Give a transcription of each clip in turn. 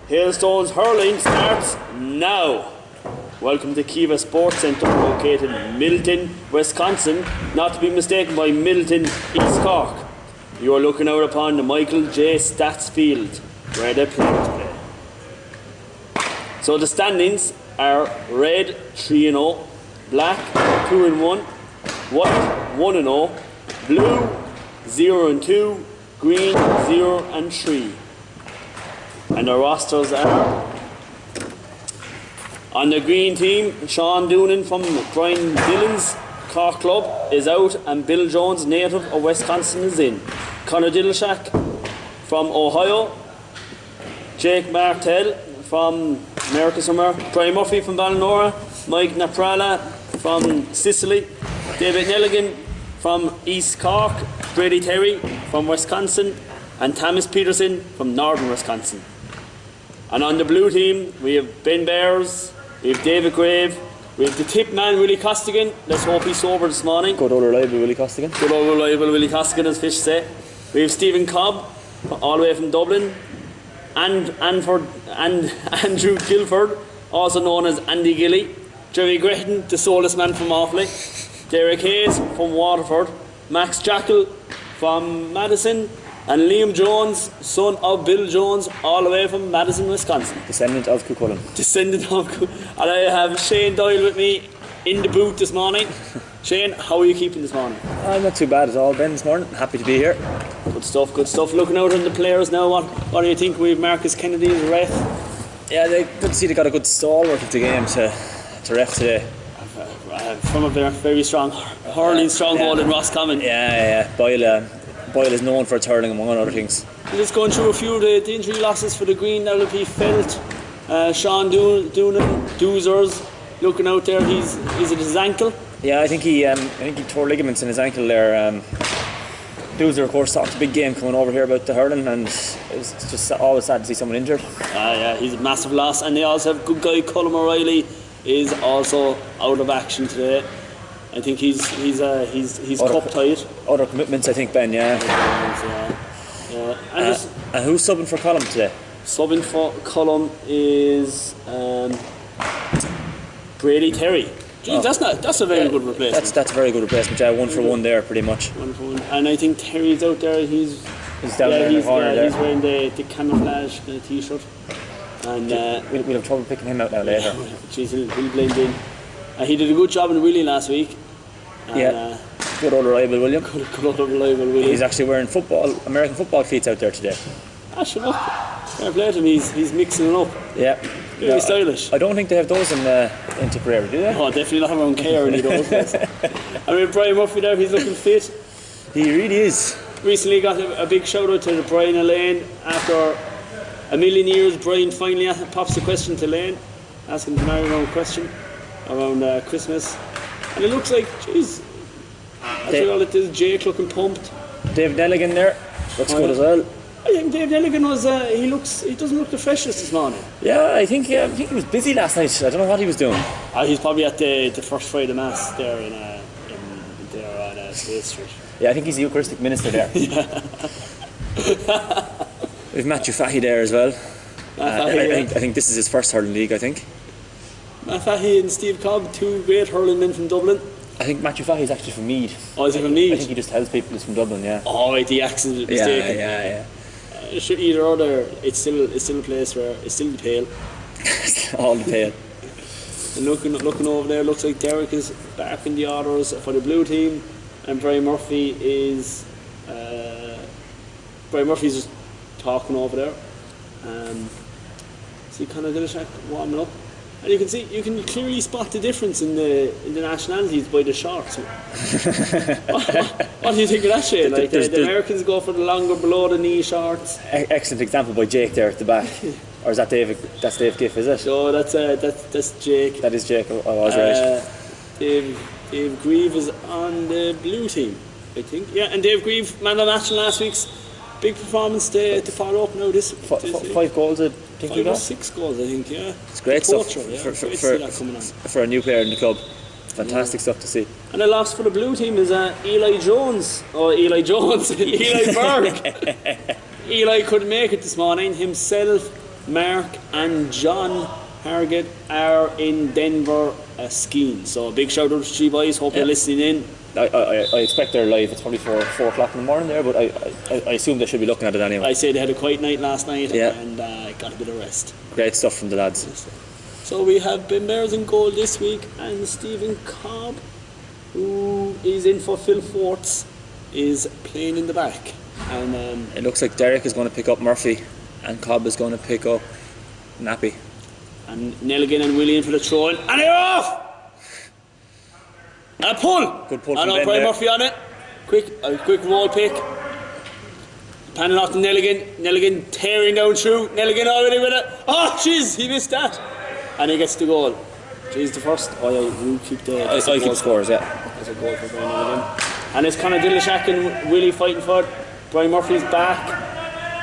Hailstones Hurling starts now. Welcome to Kiva Sports Centre, located in Milton, Wisconsin, not to be mistaken by Milton, East Cork. You are looking out upon the Michael J. Stats Field, where the players play. So the standings are red 3-0, black 2-1, white 1-0, blue 0-2, green 0-3. And the rosters are: on the green team, Sean Doonan from Brian Dillon's Cork Club is out, and Bill Jones, native of Wisconsin, is in. Conor Diddleshack from Ohio, Jake Martell from America somewhere, Brian Murphy from Ballinora, Mike Naprala from Sicily, David Nelligan from East Cork, Brady Terry from Wisconsin, and Thomas Peterson from Northern Wisconsin. And on the blue team, we have Ben Bears, we have David Grave, we have the tip man, Willie Costigan. Let's hope he's sober this morning. Good old reliable Willie Costigan. Good old reliable Willie Costigan, as fish say. We have Stephen Cobb, all the way from Dublin, and Andrew Guilford, also known as Andy Gilly, Jerry Gretton, the soulless man from Offaly, Derek Hayes from Waterford, Max Jackal from Madison, and Liam Jones, son of Bill Jones, all the way from Madison, Wisconsin. Descendant of Cuchulainn. And I have Shane Doyle with me in the booth this morning. Shane, how are you keeping this morning? I'm not too bad at all, Ben, this morning. Happy to be here. Good stuff, good stuff. Looking out on the players now, what do you think? We have Marcus Kennedy as ref. Yeah, good to see they got a good stalwart of the game to ref today. From a very strong hurling stronghold in Roscommon. Yeah. Doyle is known for its hurling, among other things. Just going through a few of the injury losses for the Green. That'll be Felt, Sean Doonan, Doozers, looking out there. Is it his ankle? Yeah, I think he tore ligaments in his ankle there. Doozer, of course, talked a big game coming over here about the hurling, and it's just always sad to see someone injured. Yeah, he's a massive loss. And they also have good guy Colm O'Reilly is also out of action today. I think he's cup tight. Other commitments, I think, Ben. Yeah. And who's subbing for Colm today? Subbing for Colm is Brady Terry. Gee, that's a very good replacement. That's a very good replacement. Yeah, 1 for 1 there, pretty much. 1 for 1. And I think Terry's out there. He's down there in the corner there. He's wearing the camouflage t-shirt. And we'll have trouble picking him out now later. Jeez, he'll blend in. He did a good job in Willie last week. Yeah, good old reliable William. Good old reliable William. He's actually wearing American football cleats out there today. Shut up. Fair play to him. He's mixing it up. Yeah. Very stylish. I don't think they have those in Tipperary, do they? Oh, definitely not around Care or any of those. I mean, Brian Murphy there, he's looking fit. He really is. Recently got a big shout out to Brian Elaine. After a million years, Brian finally pops the question to Elaine, asking to marry around around Christmas. And it looks like, jeez, after all it is, Jake looking pumped. Dave Nelligan there, looks good as well. I think Dave Nelligan was, he doesn't look the freshest this morning. Yeah, I think he was busy last night. I don't know what he was doing. He's probably at the first Friday Mass there on State Street. Yeah, I think he's the Eucharistic minister there. We've Matthew Fahy there as well. I think this is his first hurling league, I think. Matt Fahy and Steve Cobb, 2 great hurling men from Dublin. I think Matthew Fahy is actually from Meath. Oh, is he from Meath? I think he just tells people he's from Dublin, yeah. Oh, right, the accent is mistaken. Yeah. Either or there, it's still a place where it's still the Pale. All the Pale. And looking over there, looks like Derek is back in the orders for the blue team, and Brian Murphy's just talking over there. See Conor Diddleshack warming up. And you can clearly spot the difference in the nationalities by the shorts. What do you think of that, Shane? Like the Americans go for the longer below the knee shorts. Excellent example by Jake there at the back. Or is that Dave? That's Dave Giff, is it? No, that's Jake. That is Jake. I was right. Dave Grieve is on the blue team, I think. Yeah, and Dave Grieve, man of the match in last week's big performance to follow up now this. 5 goals. I think 5 or 6 goals, I think. Yeah, it's great stuff for a new player in the club. Fantastic stuff to see. And the loss for the blue team is Eli Berg. Eli couldn't make it this morning himself. Mark and John Hargett are in Denver skiing. So a big shout out to you boys. Hope you're listening in. I expect they're live. It's probably 4 o'clock in the morning there, but I assume they should be looking at it anyway. I say they had a quiet night last night and got a bit of rest. Great stuff from the lads. So we have Ben Bears in goal this week, and Stephen Cobb, who is in for Phil Forts, is playing in the back. And it looks like Derek is going to pick up Murphy and Cobb is going to pick up Nappy. And Nelligan and Willie in for the throw in, and they're off! A pull! Good pull and from Ben Brian there. Murphy on it. Quick roll pick. Panning off to Nelligan tearing down through. Nelligan already with it. Oh jeez, he missed that. And he gets the goal. Jeez, the first. Oh yeah, you keep the. I keep the scores, yeah. There's a goal for Brian Nelligan. And it's Conor Dillashack and Willie fighting for it. Brian Murphy's back.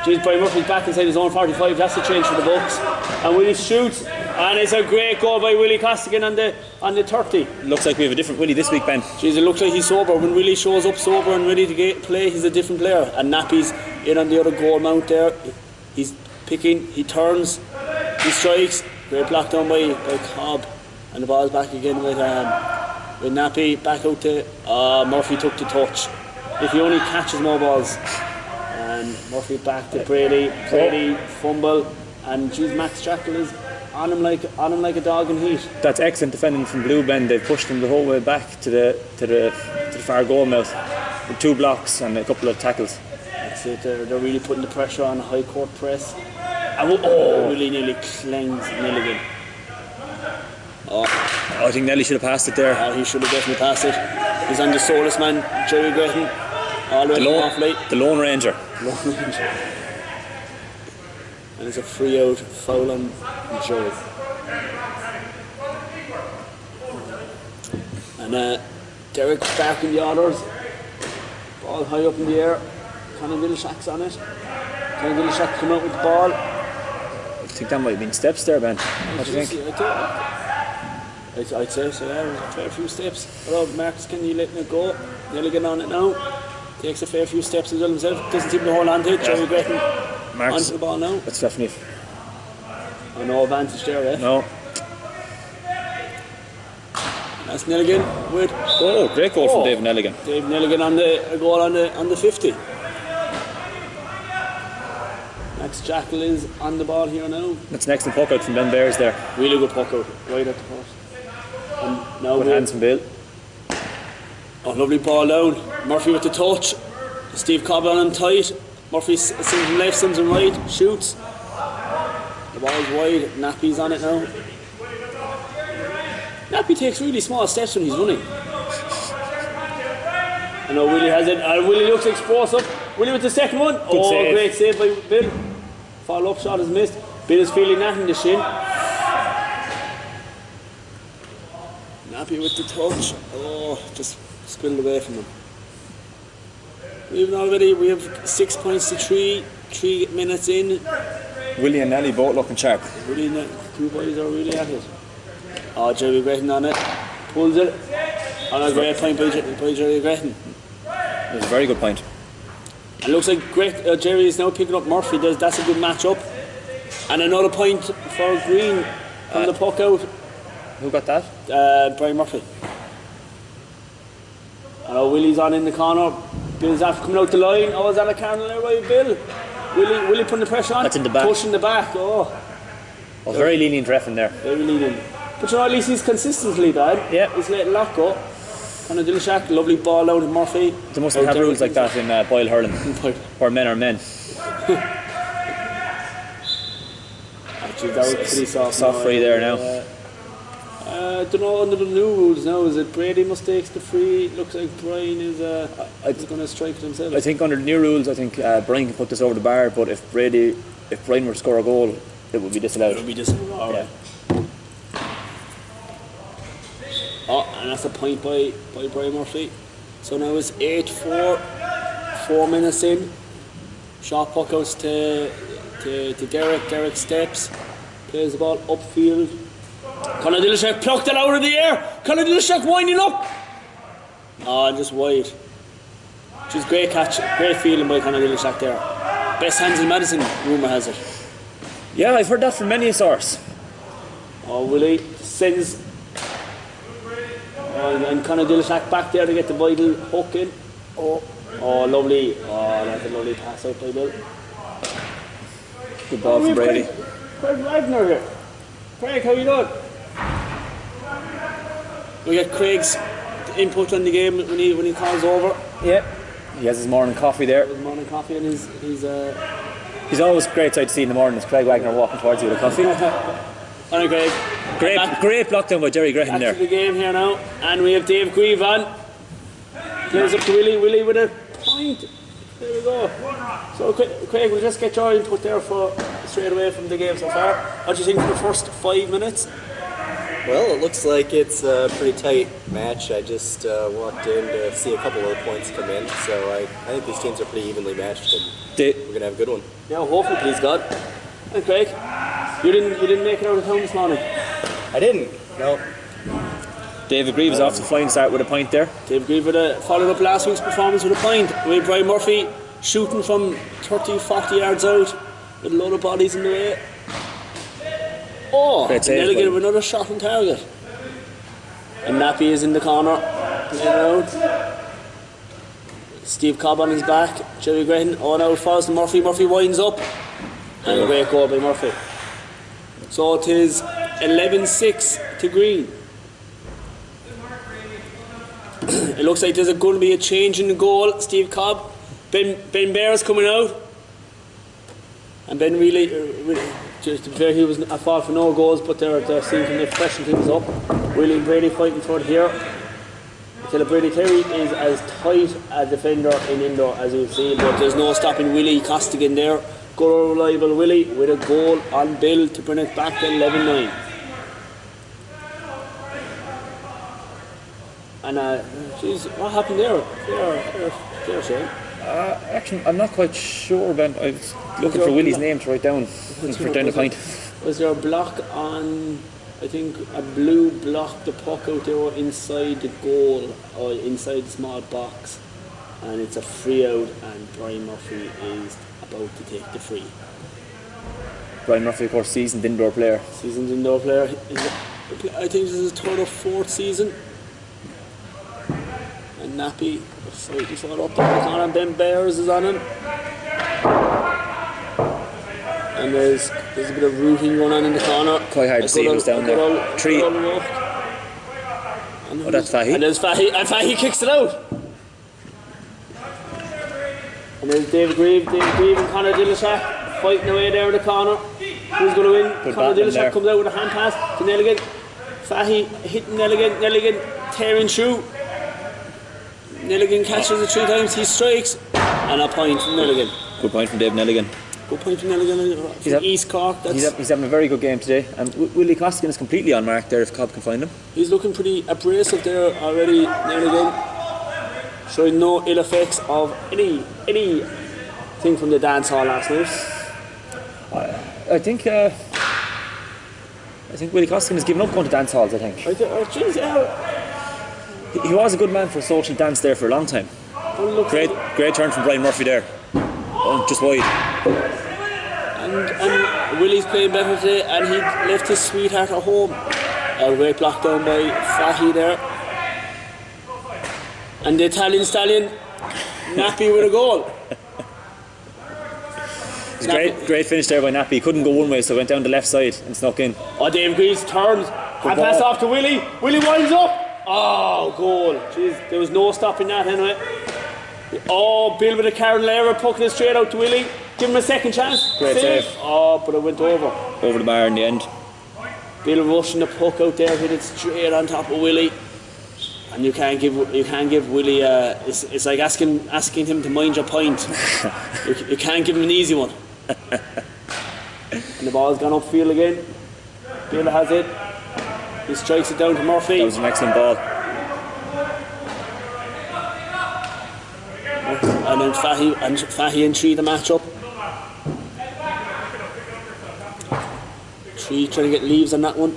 Jeez, Brian Murphy's back inside his own 45. That's the change for the Bucks. And Willie shoots. And it's a great goal by Willie Costigan on the 30. Looks like we have a different Willie this week, Ben. Jeez, it looks like he's sober. When Willie shows up sober and ready to play, he's a different player. And Nappy's in on the other goal mount there. He's picking, he turns, he strikes. Great block down by Cobb. And the ball's back again with Nappy. Back out to Murphy took the touch. If he only catches more balls. And Murphy back to Brady. Brady fumble. And geez, Max Jackal is on him like a dog in heat. That's excellent defending from Blue Ben. They've pushed him the whole way back to the far goal mouth with 2 blocks and a couple of tackles. That's it. They're really putting the pressure on a high court press. And really nearly clings Nelligan. I think Nelly should have passed it there. He should have definitely passed it. He's on the soulless man, Jerry Gretton. All the way off late. The Lone Ranger. And it's a free out foul on Joe. And Derek back in the orders. Ball high up in the air. Conor Dillashack's on it. Conor Dillashack come out with the ball. I think that might have been steps there, Ben. What do you think? I'd say so, yeah. A fair few steps. Well, Marcus, can you let it go? Nearly getting on it now. Takes a fair few steps as well himself. Doesn't seem to hold on to it. Jerry Gretton onto the ball now. That's definitely. No advantage there, eh? No. That's Nelligan with. Oh, great goal from Dave Nelligan. Dave Nelligan on the goal on the 50. Max Jackal is on the ball here now. That's an excellent puck out from Ben Bears there. Really good puck out, right at the post. And now good hands from Bill. Oh, lovely ball down. Murphy with the touch. Steve Cobb on him tight. Murphy sends him left, sends him right. Shoots. The ball's wide. Nappy's on it now. Nappy takes really small steps when he's running. I know Willie has it. Willie looks explosive. Willie with the second one. Good save. Great save by Bill. Follow up shot is missed. Bill is feeling that in the shin. Nappy with the touch. Just spilled away from him. We have 6 points to 3 minutes in. Willie and Nelly both looking sharp. Really, two boys are really at it. Jerry Gretton on it. Pulls it. On a great point by Jerry Gretton. It was a very good point. It looks like Jerry is now picking up Murphy. That's a good match up. And another point for Green from the puck out. Who got that? Brian Murphy. Willie's on in the corner. Bill's after coming out the line. Is that a Cardinal there by Bill? Willie putting the pressure on. That's in the back. Pushing the back. Very lenient ref in there. Very lenient. But at least he's consistently bad. Yeah. He's letting lock go. Conor Dillashack, lovely ball out of Murphy. They must have rules like that in Boyle Hurling. Where men are men. Actually, that was pretty soft. Soft free there now. I don't know, under the new rules now, is it Brady mistakes the free? Looks like Brian is going to strike it himself. I think under the new rules, I think Brian can put this over the bar, but if Brian were to score a goal, it would be disallowed. It would be disallowed, alright. And that's a point by Brian Murphy. So now it's 8-4, 4 minutes in. Shot puck outs to Derek. Derek steps, plays the ball upfield. Conor Dillashack plucked it out of the air. Conor Dillashack winding up. Just wide. Just great catch, great feeling by Conor Dillashack there. Best hands in Madison, rumour has it. Yeah, I've heard that from many sources. Oh, Willie sends and Conor Dillashack back there to get the vital hook in. Oh, lovely. Oh, that's a lovely pass out by Bill. Good ball from Brady. Craig Wagner here. Craig, how you doing? We get Craig's input on the game when he calls over. Yeah. He has his morning coffee there. His morning coffee and He's always great sight to see in the morning. It's Craig Wagner walking towards you with a coffee. Alright, Craig. Great block down by Jerry Graham there. Back to the game here now, and we have Dave Grieve on. Plays up to Willie. Willie with a point. There we go. So Craig, we'll just get your input there for straight away from the game so far. What do you think for the first 5 minutes? Well, it looks like it's a pretty tight match. I just walked in to see a couple of points come in, so I think these teams are pretty evenly matched, and we're going to have a good one. Yeah, hopefully, please God. And Craig, you didn't make it out of town this morning? I didn't, no. David Grieve is off to a flying start with a point there. David Grieve followed up last week's performance with a point. With Brian Murphy shooting from 30-40 yards out with a load of bodies in the way. Oh, Nelligan with another shot on target. And Nappy is in the corner, playing around. Steve Cobb on his back. Jerry Graham, now falls to Murphy. Murphy winds up. And a great goal by Murphy. So it is 11-6 to Green. It looks like there's going to be a change in the goal. Steve Cobb. Ben Bear's coming out. And Ben really to be fair, he was at fault for no goals, but they're seeing him to freshen things up. Willie and Brady fighting for it here. Until Brady Terry is as tight a defender in indoor as we've seen, but there's no stopping Willie Costigan there. Good reliable Willie with a goal on Bill to bring it back to 11-9. And jeez, what happened there? There, Shane. Actually, I'm not quite sure, Ben. I was looking for Willie's name to write down. Down the point. Was there a block on? I think a blue blocked the puck out there inside the goal or inside the small box, and it's a free out, and Brian Murphy is about to take the free. Brian Murphy, of course, seasoned indoor player. Seasoned indoor player. I think this is his third or fourth season. And Nappy slightly fought up there on him. Ben Bears is on him. And there's a bit of rooting going on in the corner. Quite hard to see who's down there. Three. Oh, that's Fahy. And there's Fahy. And Fahy kicks it out. And there's David Grieve. David Grieve and Conor Dillashack fighting away there in the corner. Who's going to win? Conor Dillashack comes out with a hand pass to Nelligan. Fahy hitting Nelligan. Nelligan tearing through. Nelligan catches it 3 times. He strikes. And a point from Nelligan. Good point from Dave Nelligan. Good point from Nelligan from East Cork. He's having a very good game today. And Willie Costigan is completely on mark there if Cobb can find him. He's looking pretty abrasive there already, Nelligan. Showing no ill effects of anything from the dance hall last night. I think Willie Costigan has given up going to dance halls, I think. Geez, yeah. He was a good man for a social dance there for a long time. Great turn from Brian Murphy there. Oh, just wide. And Willie's playing better today, and he left his sweetheart at home. A great block down by Fahy there. And the Italian stallion, Nappy with a goal. Great finish there by Nappy. He couldn't go one way, so went down the left side and snuck in. Oh, Dave Greaves turns. And pass off to Willie. Willie winds up. Oh, goal. Jeez, there was no stopping that anyway. Oh, Bill with a Karen Lehrer pucking it straight out to Willie. Give him a second chance. Great save. Oh, but it went over. Over the bar in the end. Bill rushing the puck out there, hit it straight on top of Willie. And you can't give Willie. It's like asking him to mind your point. you can't give him an easy one. And the ball's gone upfield again. Bill has it. He strikes it down to Murphy. That was an excellent ball. And then Fahy and Tree the match up. Tree trying to get leaves on that one.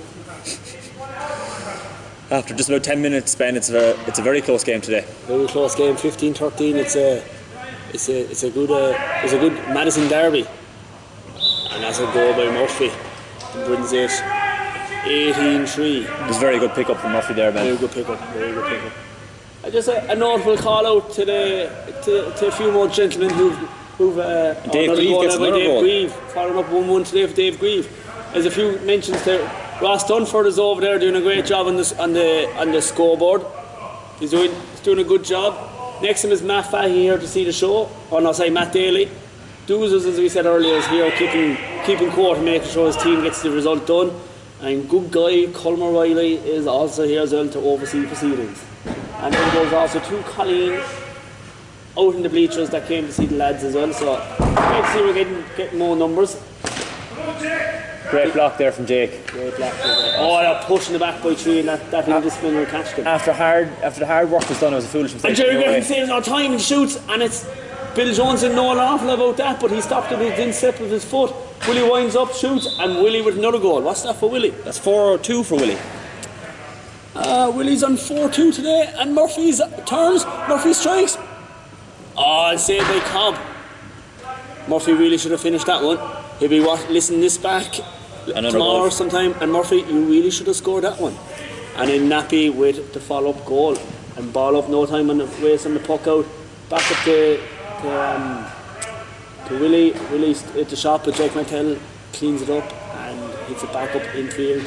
After just about 10 minutes, Ben, it's a very close game today. Very close game, 15-13. It's a good Madison derby, And that's a goal by Murphy. Brings it 18-3. It was a very good pick up from Murphy there, Ben. Very good pick up. Just a notable call out to a few more gentlemen who've Dave Grieve gets another goal. Grieve, following up 1-1 today for Dave Grieve. There's a few mentions there. Ross Dunford is over there doing a great job on the scoreboard. He's doing a good job. Next to him is Matt Fahey here to see the show. Or no, sorry, Matt Daly. Doozers, as we said earlier, is here keeping court, making sure his team gets the result done. And good guy Colmer Riley is also here as well to oversee proceedings. And then there's also 2 Colleen out in the bleachers that came to see the lads as well. So great to see we're getting more numbers. Great block there from Jake. Great block. Oh, they're pushing the back by 3 and that indisciplinary catch them. After the hard work was done, it was a foolish mistake. And Jerry Griffin saves no time and shoots, and it's Bill Jones didn't know an awful about that, but he stopped it with instep of his foot. Willie winds up, shoots, and Willie with another goal. What's that for Willie? That's 4-2 for Willie. Willie's on 4-2 today, and Murphy's turns. Murphy strikes. Oh, saved by Cobb. Murphy really should have finished that one. He'll be listening this back tomorrow sometime, and Murphy, you really should have scored that one. And then Nappy with the follow-up goal, and ball up, no time on the race on the puck out. Back up to Willie. Willie's at the shot, but Jake Martell cleans it up and hits it back up infield.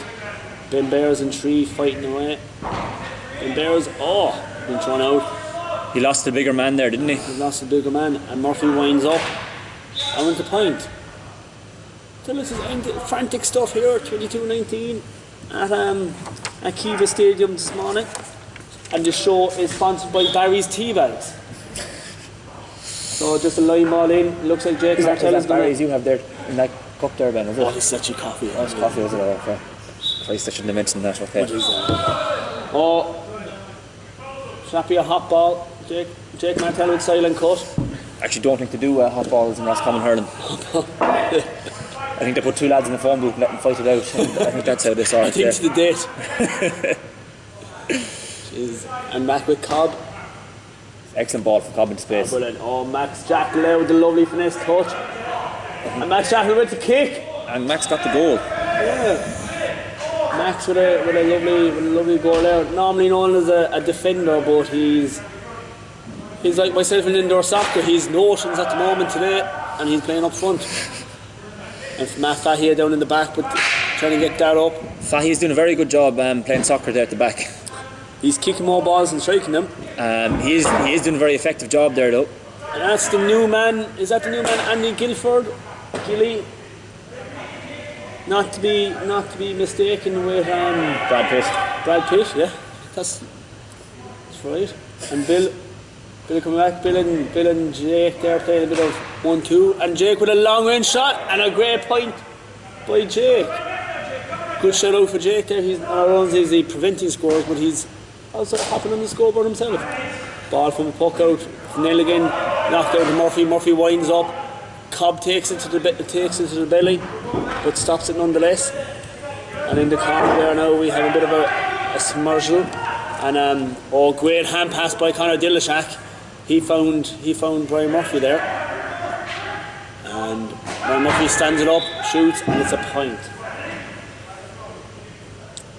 Ben Bears in 3 fighting away. Ben Bears, been thrown out. He lost the bigger man there, didn't he? He lost the bigger man, and Murphy winds up and went to point. So this is frantic stuff here, 22-19 at Kiva Stadium this morning. And the show is sponsored by Barry's Tea Bags. So just a line ball in. It looks like Jake Martell is Barry's you have there in that cup there, Ben, is it? Oh, this is actually coffee. Oh, it's coffee, is it? Oh, okay. Christ, I shouldn't have mentioned that, okay. What is that? Snappy a hot ball. Jake Martell with silent cut. Actually don't think they do hot balls in Roscommon Hurling. I think they put 2 lads in the phone booth and let them fight it out. I think that's how they saw it. I think it's the date. And back with Cobb. Excellent ball from Cobb into space. Brilliant. Oh, Max Jackal there with the lovely finesse touch. And Max Jackal with the kick. And Max got the goal. Yeah. Max with a lovely goal there. Normally known as a defender, but he's like myself in indoor soccer. He's notions at the moment today, and he's playing up front. And Matt Fahey down in the back, but trying to get that up. Fahey's doing a very good job playing soccer there at the back. He's kicking more balls and striking them. He is doing a very effective job there, though. And that's the new man. Is that the new man, Andy Gilly? Not to be mistaken with Brad Pitt. Brad Pitt, yeah. That's right. And Bill coming back. Bill and Jake there playing a bit of 1-2, and Jake with a long range shot and a great point by Jake. Good shout out for Jake there. He's not only is he preventing scores, but he's also hopping on the scoreboard himself. Ball from the puck out. Nail again, knocked out to Murphy. Murphy winds up. Cobb takes it to the belly, but stops it nonetheless. And in the corner there now we have a bit of a smurgle. And great hand pass by Conor Dillashack. He found Brian Murphy there. And Brian Murphy stands it up, shoots, and it's a point.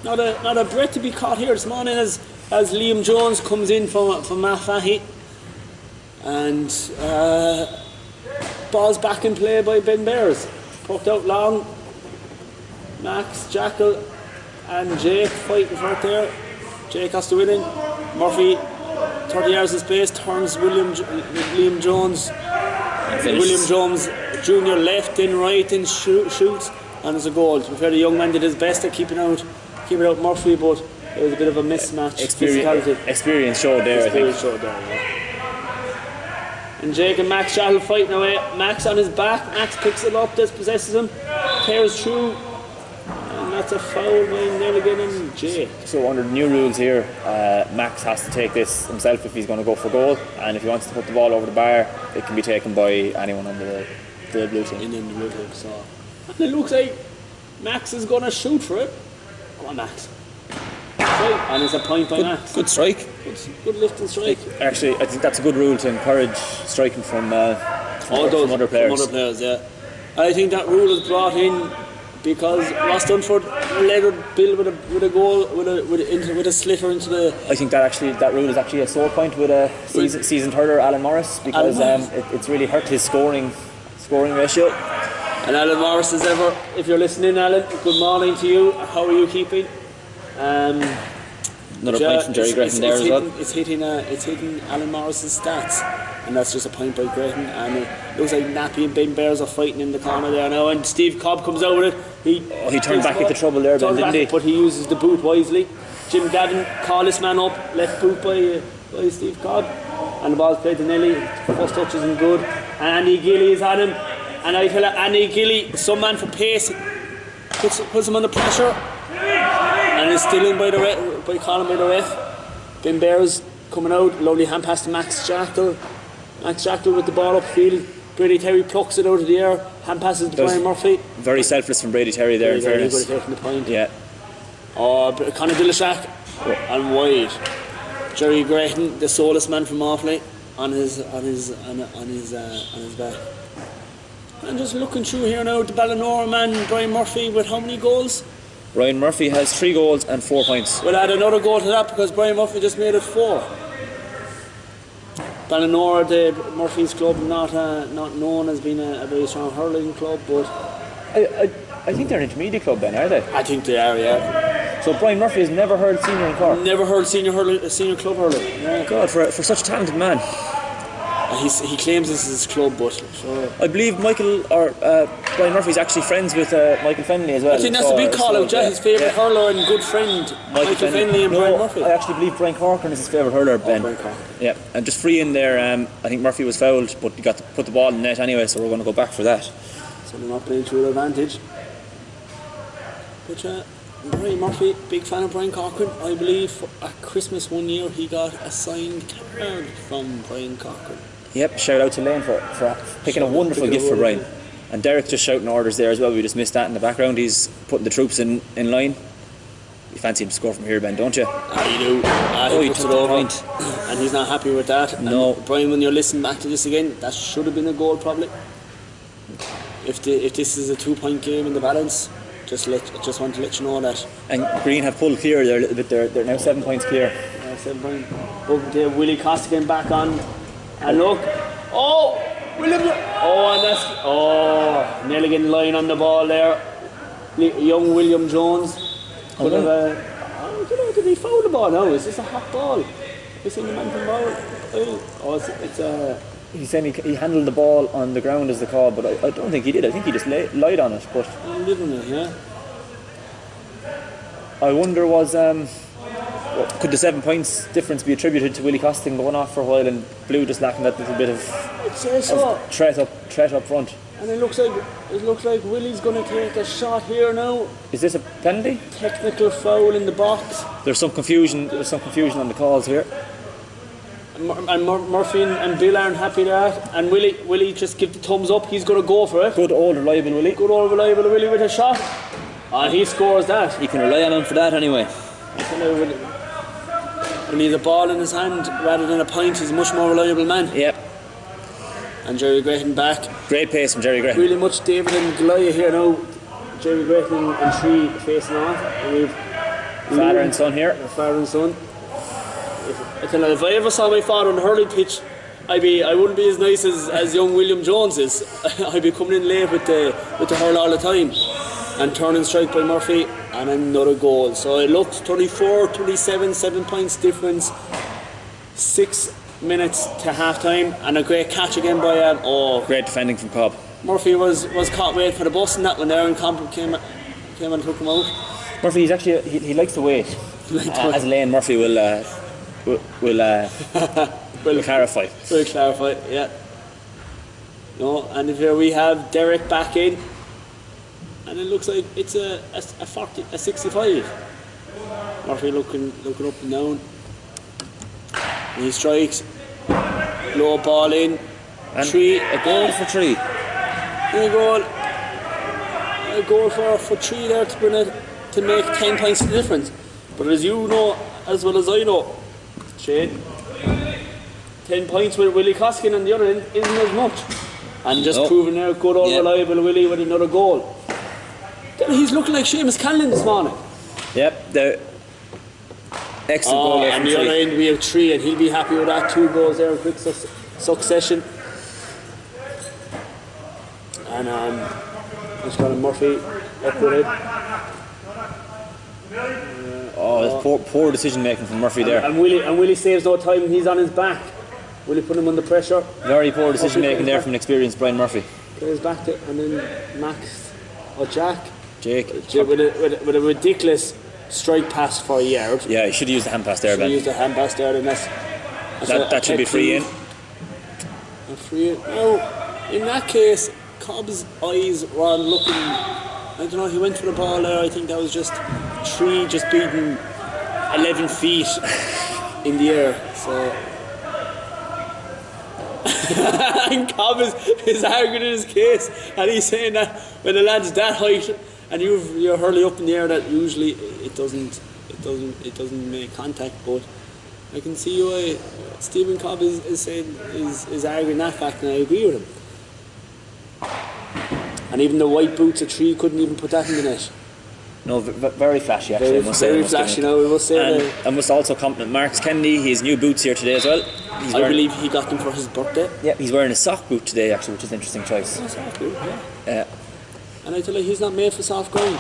Not a breath to be caught here this morning as Liam Jones comes in from Matt Fahey. And ball's back in play by Ben Bears. Poked out long. Max, Jackal and Jake fighting for it there. Jake has to win it. Murphy, 30 yards of space, turns Liam Jones. William Jones Jr. left in, right in, shoots, and there's a goal. To be fair, the young man did his best at keeping out Murphy, but it was a bit of a mismatch. Experience showed there, I think. Yeah. And Jake and Max Chattel fighting away. Max on his back. Max picks it up, dispossesses him, tears through. And that's a foul by there again on Jake. So under the new rules here, Max has to take this himself if he's going to go for goal, and if he wants to put the ball over the bar, it can be taken by anyone on the blue team. In the blue team, so. And it looks like Max is going to shoot for it. Go on, Max. Right. And it's a point by Max. Good strike. Good lift and strike. Actually, I think that's a good rule to encourage striking from other players. From other players, yeah. I think that rule is brought in because Ross Dunford lettered Bill with a goal with a slitter into the. I think that rule is actually a sore point with a seasoned hurler, Alan Morris, because it's really hurt his scoring ratio. And Alan Morris is ever, if you're listening, Alan, good morning to you. How are you keeping? Another point from Jerry Gretton there as well. It's hitting Alan Morris's stats, and that's just a point by Gretton. And it looks like Nappy and Ben Bears are fighting in the corner there now. And Steve Cobb comes out with it. He turned back into trouble there, Ben, didn't he? But he uses the boot wisely. Jim Gavin called this man up, left boot by Steve Cobb, and the ball's played to Nelly. First touch isn't good, and Andy Gilly is at him. And I tell you, Andy Gilly, some man for pace, puts him under pressure, and is still in by calling by the ref. Ben Bears coming out, lovely hand pass to Max Jackal. Max Jackal with the ball upfield. Brady Terry plucks it out of the air. Hand passes to Brian Murphy. Very selfless from Brady Terry there, in fairness. He could have taken the point. Yeah. Conor Dillashak and wide. Jerry Gretton, the soulless man from Offaly, on his back. And just looking through here now, the Ballinora man, Brian Murphy, with how many goals? Brian Murphy has 3 goals and 4 points. We'll add another goal to that because Brian Murphy just made it 4. Ballinora, the Murphy's club, not known as being a very strong hurling club, but I think they're an intermediate club, Ben, are they? I think they are, yeah. So Brian Murphy has never hurled senior in Cork? Never hurled senior club hurling. Yeah. God, for such a talented man. He claims this is his club, but sure. I believe Brian Murphy's actually friends with Michael Fennelly as well. I think that's a big call out, His favourite hurler and good friend, Michael Fennelly and Brian Murphy. I actually believe Brian Corcoran is his favourite hurler, Ben. Brian Corcoran. Yeah, and just free in there, I think Murphy was fouled, but he got to put the ball in the net anyway, so we're going to go back for that. So they're not playing to their advantage. But Brian Murphy, big fan of Brian Corcoran. I believe at Christmas one year he got a signed card from Brian Corcoran. Yep, shout out to Lane for picking a wonderful gift for Brian. And Derek just shouting orders there as well. We just missed that in the background. He's putting the troops in line. You fancy him to score from here, Ben, don't you? You do. He puts it over, and he's not happy with that. No. And Brian, when you're listening back to this again, that should have been a goal probably. If this is a 2-point game in the balance, just want to let you know that. And Green have pulled clear there a little bit. They're now 7 points clear. 7 points. But Willie Costigan back on. And look, nearly getting line on the ball there. Young William Jones. Did he foul the ball now? Is this a hot ball? You seen the man from ball? He said he handled the ball on the ground as the call, but I don't think he did. I think he just lied on it. But yeah. I wonder could the 7 points difference be attributed to Willie Costigan going off for a while and Blue just lacking that little bit of threat up front? And it looks like Willie's going to take a shot here now. Is this a penalty? Technical foul in the box. There's some confusion on the calls here. And Murphy and Bill aren't happy with that. And Willie just give the thumbs up. He's going to go for it. Good old reliable Willie. Good old reliable Willie with a shot. And he scores that. You can rely on him for that anyway. When he has a ball in his hand rather than a point, he's a much more reliable man. Yep. And Jerry Gretton back. Great pace from Jerry Gretton. Really much David and Goliath here now. Jerry Gretton and Tree facing off. And we've father and son here. Father and son. If I ever saw my father on the hurling pitch, I wouldn't be as nice as young William Jones is. I'd be coming in late with the hurl all the time. And turning strike by Murphy and another goal. So it looks 34-27, 7 points difference. 6 minutes to half time and a great catch again by great defending from Cobb. Murphy was caught waiting for the bus and that one there, and Cobb came and took him out. Murphy, he likes to wait. As Lane Murphy will clarify. Will clarify, yeah. No, and here we have Derek back in. And it looks like it's a 65. Murphy looking up and down. And he strikes. Low ball in. And Tree. A goal for Tree. A goal for Tree there to make 10 points the difference. But as you know, as well as I know, Shane, 10 points with Willie Costigan on the other end isn't as much. And just proving there, good old reliable Willie with another goal. He's looking like Seamus Canlin this morning. Yep, the excellent goal there. And the other end we have 3, and he'll be happy with that. 2 goals there in quick succession. And let's call him Murphy up with it. Poor decision making from Murphy there. And Willie saves no time. He's on his back. Willie put him under pressure. Very poor decision making there from an experienced Brian Murphy. Plays back to, and then Max or Jake with a ridiculous strike pass for a yard. Yeah, he should have used the hand pass there, Ben. Used the hand pass there, and that should be free in. A free in. Now, in that case, Cobb's eyes were looking. I don't know. He went for the ball there. I think that was just 3 just beating 11 feet in the air. So. And Cobb is arguing in his case, and he's saying that when the lad's that height and you're hurling up in the air, that usually it doesn't make contact. But I can see why Stephen Cobb is saying is arguing that fact, and I agree with him. And even the white boots of 3 couldn't even put that in the net. No, very flashy actually. Very flashy. Now we must say. And I must also compliment Marcus Kennedy. His new boots here today as well. I believe he got them for his birthday. Yeah, he's wearing a soft boot today actually, which is an interesting choice. Soft boot, yeah. And I tell you, he's not made for soft ground.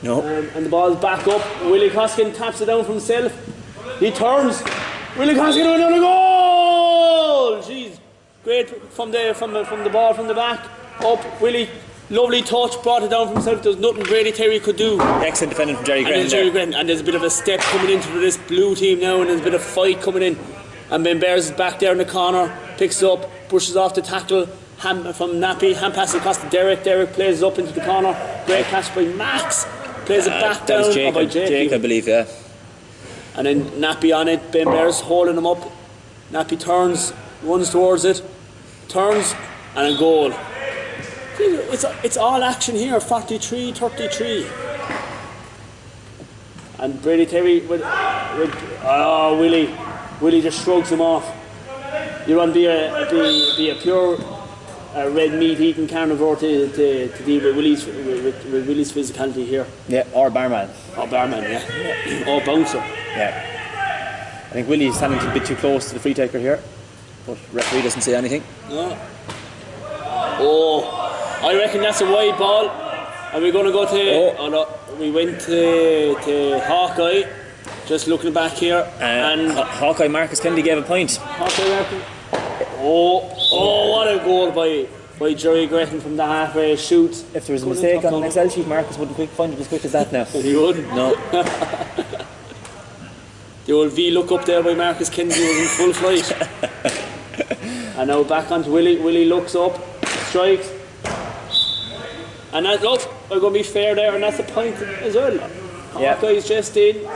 No. And the ball's back up. Willie Coskin taps it down from himself. He turns. Willie Coskin with another goal. Jeez, great from the ball from the back up. Willie. Lovely touch, brought it down from himself. There's nothing Brady Terry could do. Excellent defending from Jerry Graham. And there's a bit of a step coming into this blue team now, and there's a bit of fight coming in. And Ben Bears is back there in the corner, picks it up, pushes off the tackle from Nappy, hand passes across to Derek. Derek plays it up into the corner. Great catch by Max. Plays it back down by Jake. I believe, yeah. And then Nappy on it. Ben Bears holding him up. Nappy turns, runs towards it, turns, and a goal. It's all action here, 43-33. And Brady Terry with Willie just shrugs him off. You want to be a pure red meat eating carnivore to deal with Willie's physicality here. Yeah, or barman. Or barman, yeah. Or bouncer. Yeah. I think Willie's standing a bit too close to the free taker here, but referee doesn't say anything. No. Oh. I reckon that's a wide ball, and we're going to go to. We went to Hawkeye, just looking back here, and Hawkeye Marcus Kennedy gave a point. Hawkeye Marcus. Oh, what a goal by Jerry Gretton from the halfway shoot. If there was a mistake on an Excel sheet, Marcus wouldn't find it as quick as that now. He wouldn't. No. The old V look up there by Marcus Kennedy was in full flight. And now back onto Willie. Willie looks up, strikes. And that, look, we're going to be fair there, and that's a point as well. Hawkeye's just in.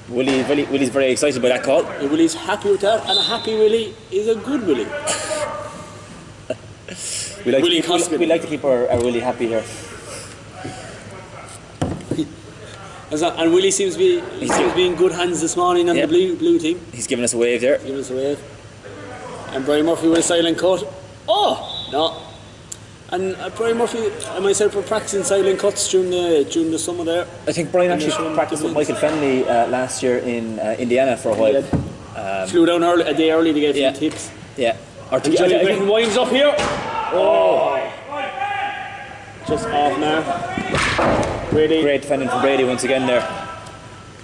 Willie's very excited by that call. Willie's happy with that, and a happy Willie is a good Willie. we like to keep our Willie happy here. And Willie seems to be in good hands this morning on the blue team. He's giving us a wave there. And Brian Murphy with a silent cut. Oh, no. And Brian Murphy and myself were practicing silent cuts during the summer there. I think Brian actually practiced with Michael Fennelly last year in Indiana for a while. Flew down a day early to get some tips. Yeah. Johnny Gretton winds up here. Oh. Just off now. Brady. Great defending from Brady once again there.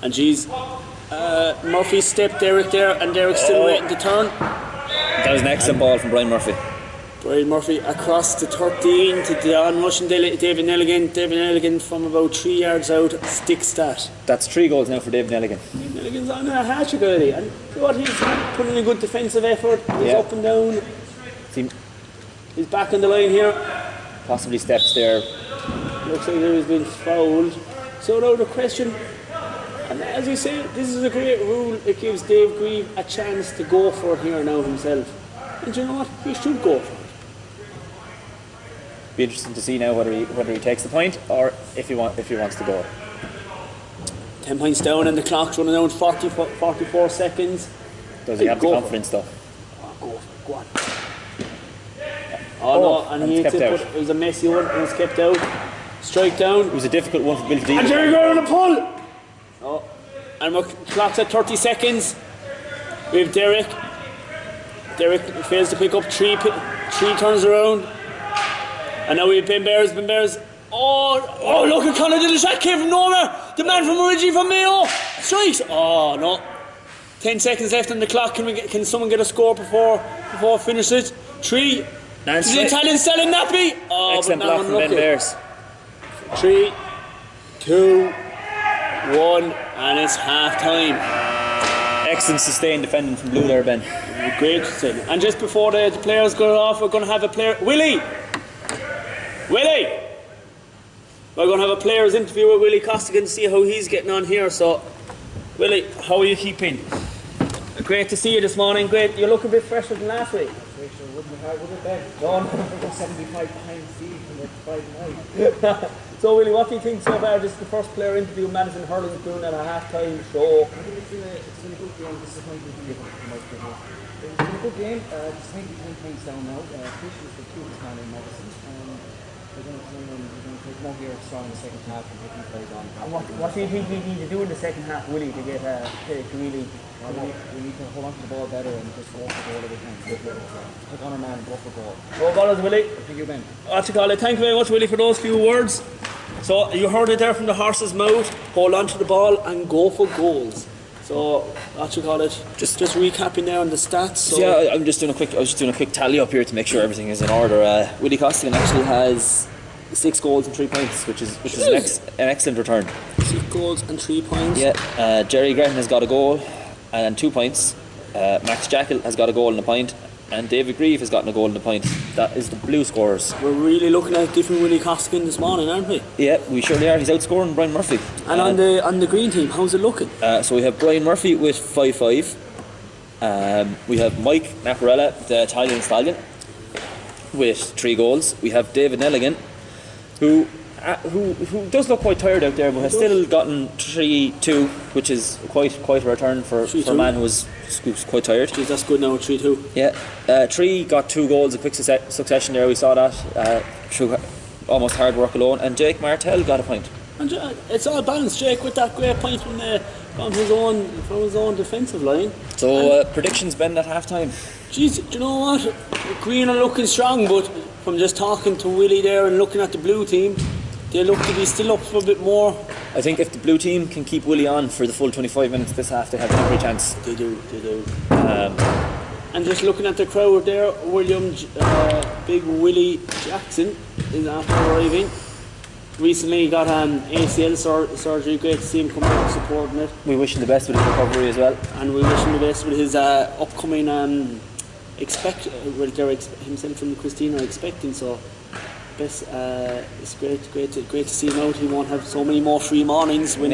And geez, Murphy stepped Derek there, and Derek's still waiting to turn. That was an excellent ball from Brian Murphy. Brian Murphy across the 13 to the on-rushing David Nelligan. David Nelligan from about 3 yards out sticks that. That's 3 goals now for David Nelligan. Nelligan's on a hat-trick already, and what he's putting in a good defensive effort. He's up and down. He's back on the line here. Possibly steps there. Looks like he's been fouled. So now the question, and as you say, this is a great rule. It gives Dave Grieve a chance to go for it here now himself. And you know what? He should go for it. Be interesting to see now whether he takes the point or if he wants to go. 10 points down and the clock's running down 44 seconds. Does he have the confidence though? Oh, go for it, go on. Oh no, and he hit kept it, out. but it was a messy one, and it was kept out. Strike down. It was a difficult one for Bill to deal And with. Jerry Gray on a pull! Oh. And we're clocked at 30 seconds. We have Derek. Derek fails to pick up three turns around. And now we have Ben Bears. Oh, look at Conor Dillashak came from nowhere. The man from originally from Mayo. Strikes. Oh, no. 10 seconds left on the clock. Can someone get a score before it finishes? 3. Nice. The Italian selling Nappy. Oh, Excellent but now block from Ben Bears. 3, 2, 1, and it's half time. Excellent sustained defending from Blue there, Ben. Great thing. And just before the players go off, we're going to have a player. Willie! We're going to have a players interview with Willie Costigan to see how he's getting on here. So, Willie, how are you keeping? Great to see you this morning. Great. You look a bit fresher than last week. No, 75 behind Steve and 5 So, Willie, what do you think so far? This is the first player interview Madison Hurling is doing at a half-time show. I think it's been a good game. Disappointing to give It's been a good game. Just 10 points down now. Fish is the 2 this time in Madison. They're going to take more here strong in the second half and taking plays on. And what do you think we need to do in the second half, Willie, to get to really... We need to hold on to the ball better and just go for goal every time. Take on our man and go for goal. Go ballers, Willie. Thank you, Ben. What you call it? Thank you very much, Willie, for those few words. So you heard it there from the horse's mouth. Hold on to the ball and go for goals. So what you call it? Just recapping there on the stats. So Yeah, I was just doing a quick tally up here to make sure everything is in order. Willie Costigan actually has 6 goals and 3 points, which is an excellent return. 6 goals and 3 points. Yeah, Jerry Graham has got a goal and 2 points. Max Jackal has got a goal and a point, and David Grieve has gotten a goal and a point. That is the blue scorers. We're really looking at different Willie Costigan this morning, aren't we? Yeah, we surely are. He's outscoring Brian Murphy. And on the green team, how's it looking? So we have Brian Murphy with 5-5. We have Mike Naparella, the Italian stallion, with 3 goals. We have David Nelligan, who does look quite tired out there, but has still gotten 3-2, which is quite a return for a man who's quite tired. Jeez, that's good now, 3-2. Yeah, 3 got 2 goals in quick succession there. We saw that through almost hard work alone, and Jake Martell got a point. And it's all balanced, Jake, with that great point from his own defensive line. So predictions, Ben, at half time. Jeez, do you know what? Green are looking strong, but from just talking to Willie there and looking at the blue team, they look to be still up for a bit more. I think if the blue team can keep Willie on for the full 25 minutes this half, they have every chance. They do. And just looking at the crowd there, Big Willie Jackson is after arriving. Recently he got ACL surgery. Great to see him come out supporting it. We wish him the best with his recovery as well. And we wish him the best with his upcoming himself and Christine are expecting, so best. It's great to see him out. He won't have so many more free mornings when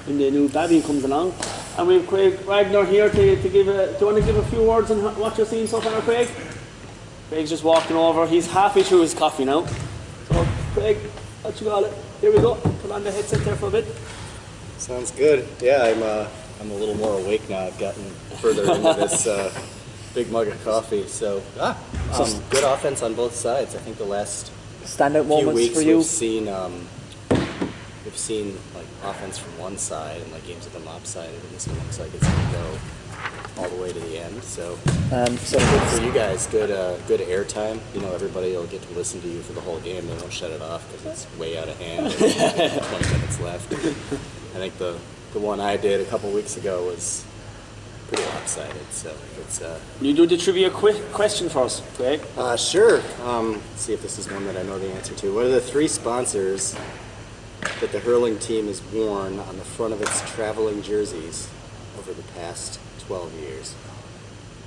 the new baby comes along. And we have Craig Wagner here to give. Do you want to give a few words on what you're seeing so far, Craig? Craig's just walking over. He's halfway through his coffee now. So Craig, what you call it? Here we go. Put on the headset there for a bit. Sounds good. Yeah, I'm a little more awake now. I've gotten further into this big mug of coffee. So good offense on both sides. I think the last standout few moments weeks for you. We've seen like offense from one side and like games at the lopsided, and this one looks like it's going to go all the way to the end. So good for you guys. Good airtime. You know, everybody will get to listen to you for the whole game. They won't shut it off because it's way out of hand. And 20 minutes left. I think the one I did a couple weeks ago was pretty lopsided. So it's You do the trivia question for us, Craig. sure. Let's see if this is one that I know the answer to. What are the 3 sponsors that the hurling team has worn on the front of its traveling jerseys over the past 12 years?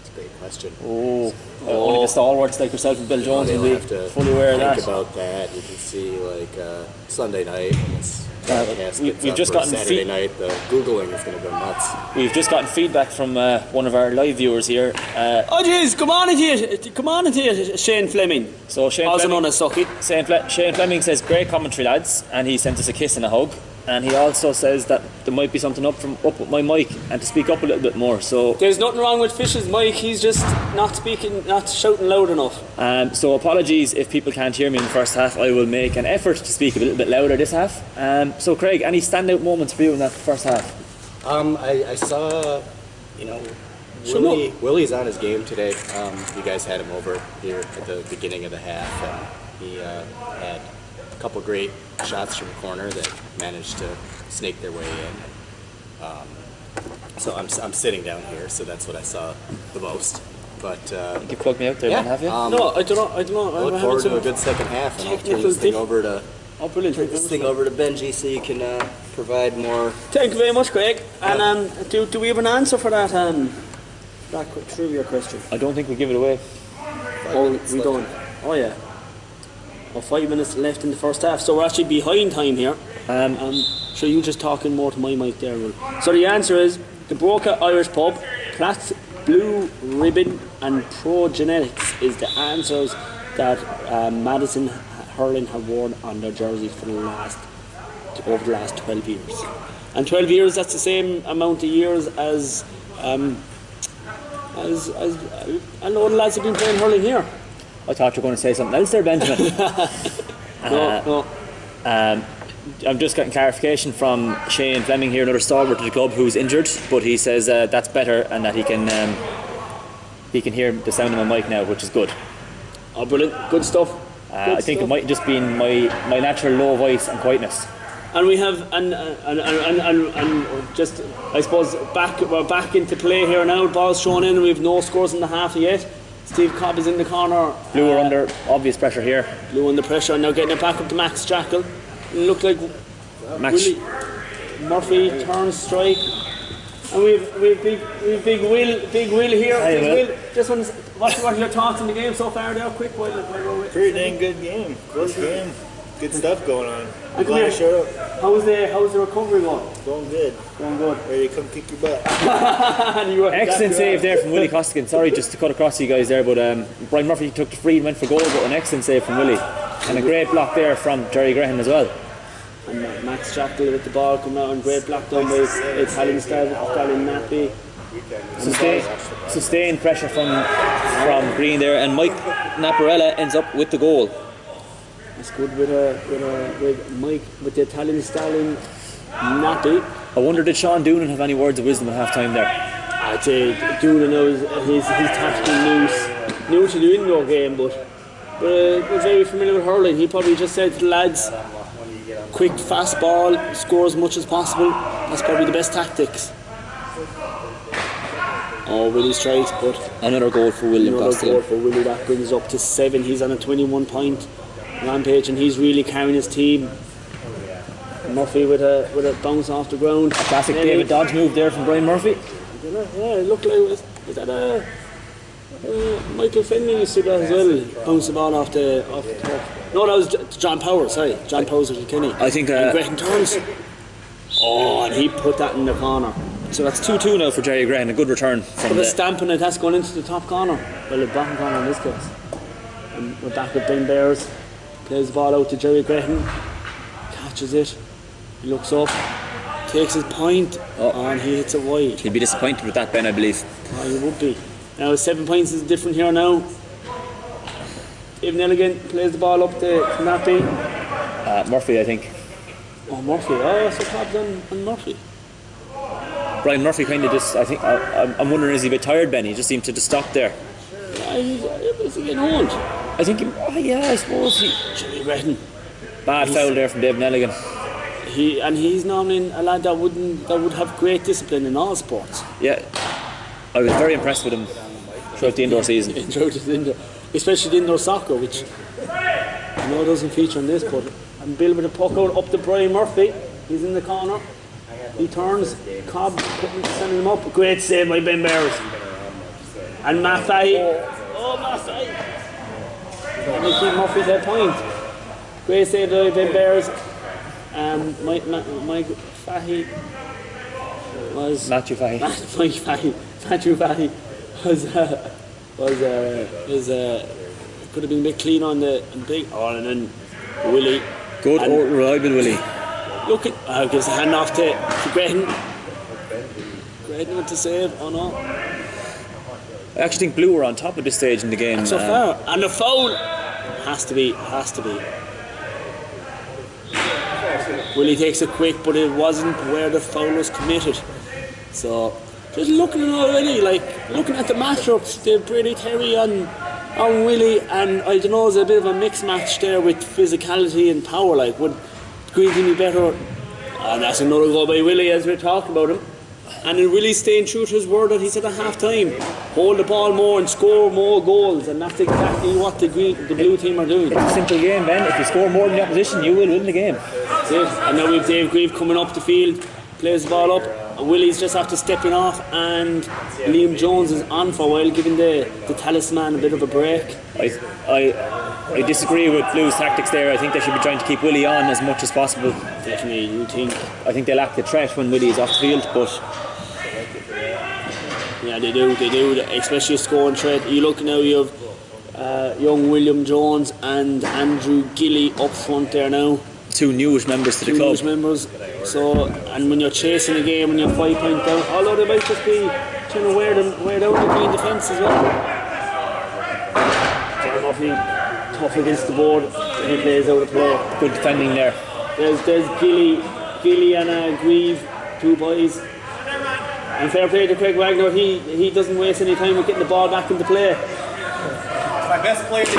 It's a great question. Only the stalwarts like yourself and Bill Jones will be fully aware of that. Think about that. You can see like Sunday night when this podcast gets we've up, just or gotten Saturday night. The Googling is going to go nuts. We've just gotten feedback from one of our live viewers here. Oh jeez, come on into it, Shane Fleming. So Shane also Fleming, known as Sucky. Shane Fleming says, great commentary lads, and he sent us a kiss and a hug. And he also says that there might be something up with my mic and to speak up a little bit more. So There's nothing wrong with Fish's mic, he's just not shouting loud enough. so apologies if people can't hear me in the first half. I will make an effort to speak a little bit louder this half. So Craig, any standout moments for you in that first half? I saw, Willie's on his game today. You guys had him over here at the beginning of the half, and he had a couple great shots from the corner that managed to snake their way in. So I'm sitting down here, so that's what I saw the most. But You plugged me out there, yeah, man, have you? No, I don't know. I look forward to a good second half, and I'll turn this thing over to Benjy so you can provide more. Thank you very much, Craig. And do we have an answer for that trivia question? I don't think we give it away. We don't. Oh yeah. 5 minutes left in the first half, so we're actually behind time here. So you just talking more to my mic there, Will. So the answer is the Broca Irish Pub, Platts Blue Ribbon, and Pro Genetics is the answers that Madison Hurling have worn on their jerseys for over the last 12 years. And 12 years, that's the same amount of years as I know the lads have been playing hurling here. I thought you were going to say something else there, Benjamin. No. I'm just getting clarification from Shane Fleming here, another stalwart to the club who's injured, but he says that's better and that he can hear the sound of my mic now, which is good. Oh, brilliant. Good stuff. I think it might just be my natural low voice and quietness. And we have and just I suppose we're back into play here now. Ball's thrown in and we've no scores in the half yet. Steve Cobb is in the corner. Blue are under obvious pressure here. Blue under pressure and now getting it back up to Max Jackal. Looked like Willie Murphy turns strike. And we've big Will here. Big Will. Just what are your thoughts on the game so far there? Quick while we're Pretty dang good game. Close game. Good stuff going on. I'm And glad I showed up. How's the recovery going? Going good. Going good. Ready to come kick your butt. Excellent save there from Willie Costigan. Sorry just to cut across you guys there, but Brian Murphy took the free and went for goal, but an excellent save from Willie. And a great block there from Jerry Graham as well. And Max Jackal with the ball coming out and great block down by Italian Stalin Nappy. Sustained pressure from Green there, and Mike Naparella ends up with the goal. It's good with Mike with the Italian Stalin Nappy. I wonder did Sean Doonan have any words of wisdom at half time there? I'd say Doonan knows his tactical new to the indoor game, but was very familiar with hurling. He probably just said to the lads, quick fast ball, score as much as possible. That's probably the best tactics. Oh, Willie's straight, but another goal for William Costigan. Another goal for Willie, that brings up to 7. He's on a 21 point rampage and he's really carrying his team. Murphy with a bounce off the ground. A classic David Dodge move there from Brian Murphy. Yeah, it looked like was that Michael Finley used to do that as well. Bounce the ball off the top. No, that was John Powers. Sorry, John Powers with Kenny. I think and Graham turns. Oh, and he put that in the corner. So that's 2-2 now for Jerry Graham. A good return from the stamp on it. That's gone into the top corner. Well, the bottom corner in this case. And we're back with Ben Bears. Plays the ball out to Jerry Graham. Catches it. He looks up. Takes his point. And he hits it wide. He'll be disappointed with that, Ben, I believe. Oh, he would be. Now 7 points is different here now. Even Elligan plays the ball up to Nappy. Murphy, I think. Oh, Murphy. Oh, so Cobb's on Murphy. Brian Murphy kind of just, I think, I'm wondering is he a bit tired, Ben? He just seemed to just stop there. Is he getting old? I think, I suppose Jimmy Redden. Bad foul there from Dave Nelligan. He's normally a lad that would have great discipline in all sports. Yeah, I was very impressed with him throughout the indoor season. Especially the indoor soccer, which I know doesn't feature in this, but and Bill with a puck out up to Brian Murphy. He's in the corner. He turns. Cobb sending him up. Great save by Ben Bears. And Matt Fahey. Oh, Matt Fahey. And they keep Murphy's head point. Great save by Ben Bears. Mike Fahey was Matthew Fahey. Matthew Fahey was could have been a bit clean on the big. Oh, and then Willie. Good, reliable Willie. looking. Gives a hand off to Grehan. Grehan with the save. Oh no. I actually think Blue were on top at this stage in the game. So far. And the foul has to be. Willie takes it quick, but it wasn't where the foul was committed. So just looking already, like looking at the matchups, the Brady Terry on Willie, and I don't know, there's a bit of a mixed match there with physicality and power. Like, would Green be better? And that's another goal by Willie, as we're talking about him. And Willie staying true to his word that he said at half time, hold the ball more and score more goals, and that's exactly what the blue team are doing. It's a simple game, Ben. If you score more than the opposition, you will win the game. That's it. And now we've Dave Grieve coming up the field, plays the ball up, and Willie's just after stepping off, and Liam Jones is on for a while, giving the talisman a bit of a break. I disagree with Blue's tactics there. I think they should be trying to keep Willie on as much as possible. Definitely, you think? I think they lack the threat when Willie is off the field, but yeah, they do, especially a scoring threat. You look now, you have young William Jones and Andrew Gilly up front there now. Two newish members to the club. So, and when you're chasing a game, when you're 5 points down, although they might just be trying to wear down the green defence as well. Murphy, tough against the board, he plays out of play. Good defending there. There's Gilly and Grieve, two boys. And fair play to Craig Wagner, he doesn't waste any time with getting the ball back into play. My best play of the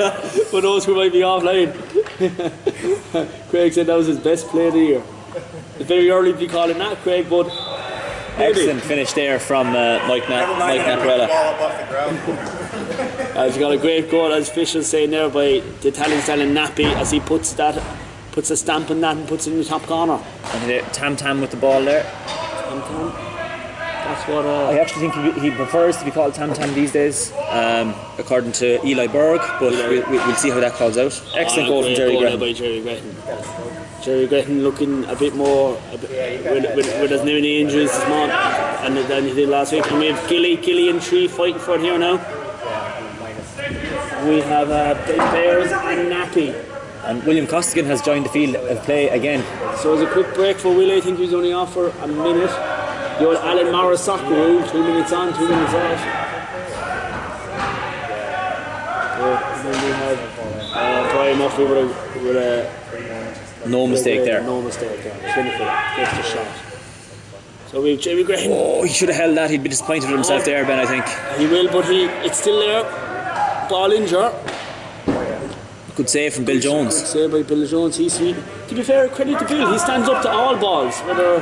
year. For those who might be offline. Craig said that was his best play of the year. It's very early to be calling that, Craig, but excellent finish there from Mike Naprella. He's got a great goal, as Fisher's saying there, by the Italian stallion Nappy, as he puts a stamp on that and puts it in the top corner. And Tam with the ball there. Tam. That's what I actually think he prefers to be called Tam these days, according to Eli Berg, but we'll see how that falls out. Excellent goal from Jerry Grehan. By Jerry Grehan. Jerry Grehan looking a bit more with as many injuries this morning than he did last week. And we have Gilly and Tree fighting for it here now. We have Big Bears and Nappy. And William Costigan has joined the field of play again. So it's a quick break for Willie. I think he was only off for a minute. The old Alan Morris soccer rule, 2 minutes on, 2 minutes off. And then we have Brian Murphy with a no mistake there. No mistake there. Clinical. Just a shot. So we have Jamie Graham. Oh, he should have held that. He'd be disappointed with himself there, Ben, I think. He will, but it's still there. Ball injured. Good save from Bill Jones. Good save by Bill Jones. He's sweet. To be fair, credit to Bill. He stands up to all balls, whether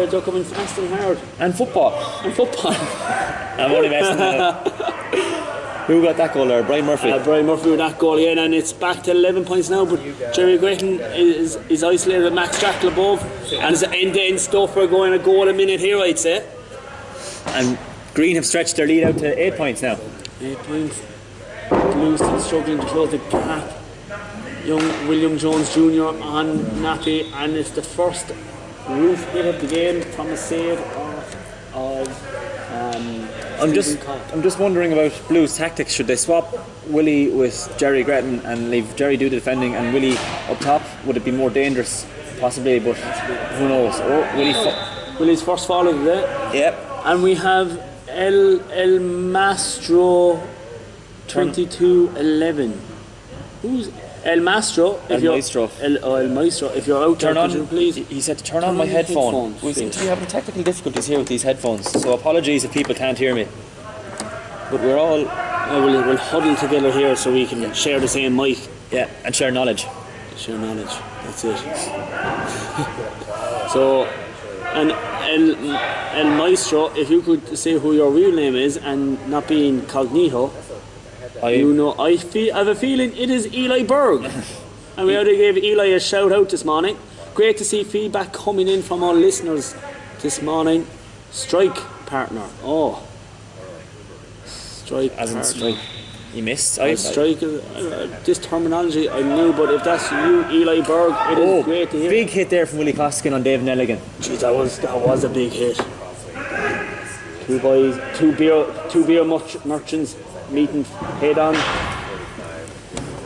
they're coming fast and hard. And football. I'm only messing with it. Who got that goal there? Brian Murphy. Brian Murphy with that goal, yeah, and it's back to 11 points now, but Jerry Grehan is isolated with Max Jackal above, and it's end-to-end stuff. We're going a goal a minute here, I'd say. And Green have stretched their lead out to 8 points now. 8 points. Blues still struggling to close the gap. Young William Jones Jr. on Nappy, and it's the first roof hit of the game from a save of I'm just wondering about Blues tactics. Should they swap Willie with Jerry Grehan and leave Jerry do the defending and Willie up top? Would it be more dangerous? Possibly, but who knows? Willie's first fall of the day. Yep. And we have El Mastro 2211. Who's El Maestro? El Maestro. El Maestro. If you're out there, could you please? He said to turn on my headphone. We seem to be having technical difficulties here with these headphones, so apologies if people can't hear me. But we're all we'll huddle together here so we can share the same mic. Yeah, and share knowledge. Share knowledge. That's it. So, and El Maestro, if you could say who your real name is and not be incognito. I have a feeling it is Eli Berg. And we already gave Eli a shout out this morning. Great to see feedback coming in from our listeners this morning. Strike partner. Oh. Strike as partner. in strike. You missed. Strike. This terminology I knew, but if that's you, Eli Berg, it is great to hear. Big hit there from Willie Costigan on Dave Nelligan. Jeez, that was a big hit. Two boys, two beer merchants meeting head on.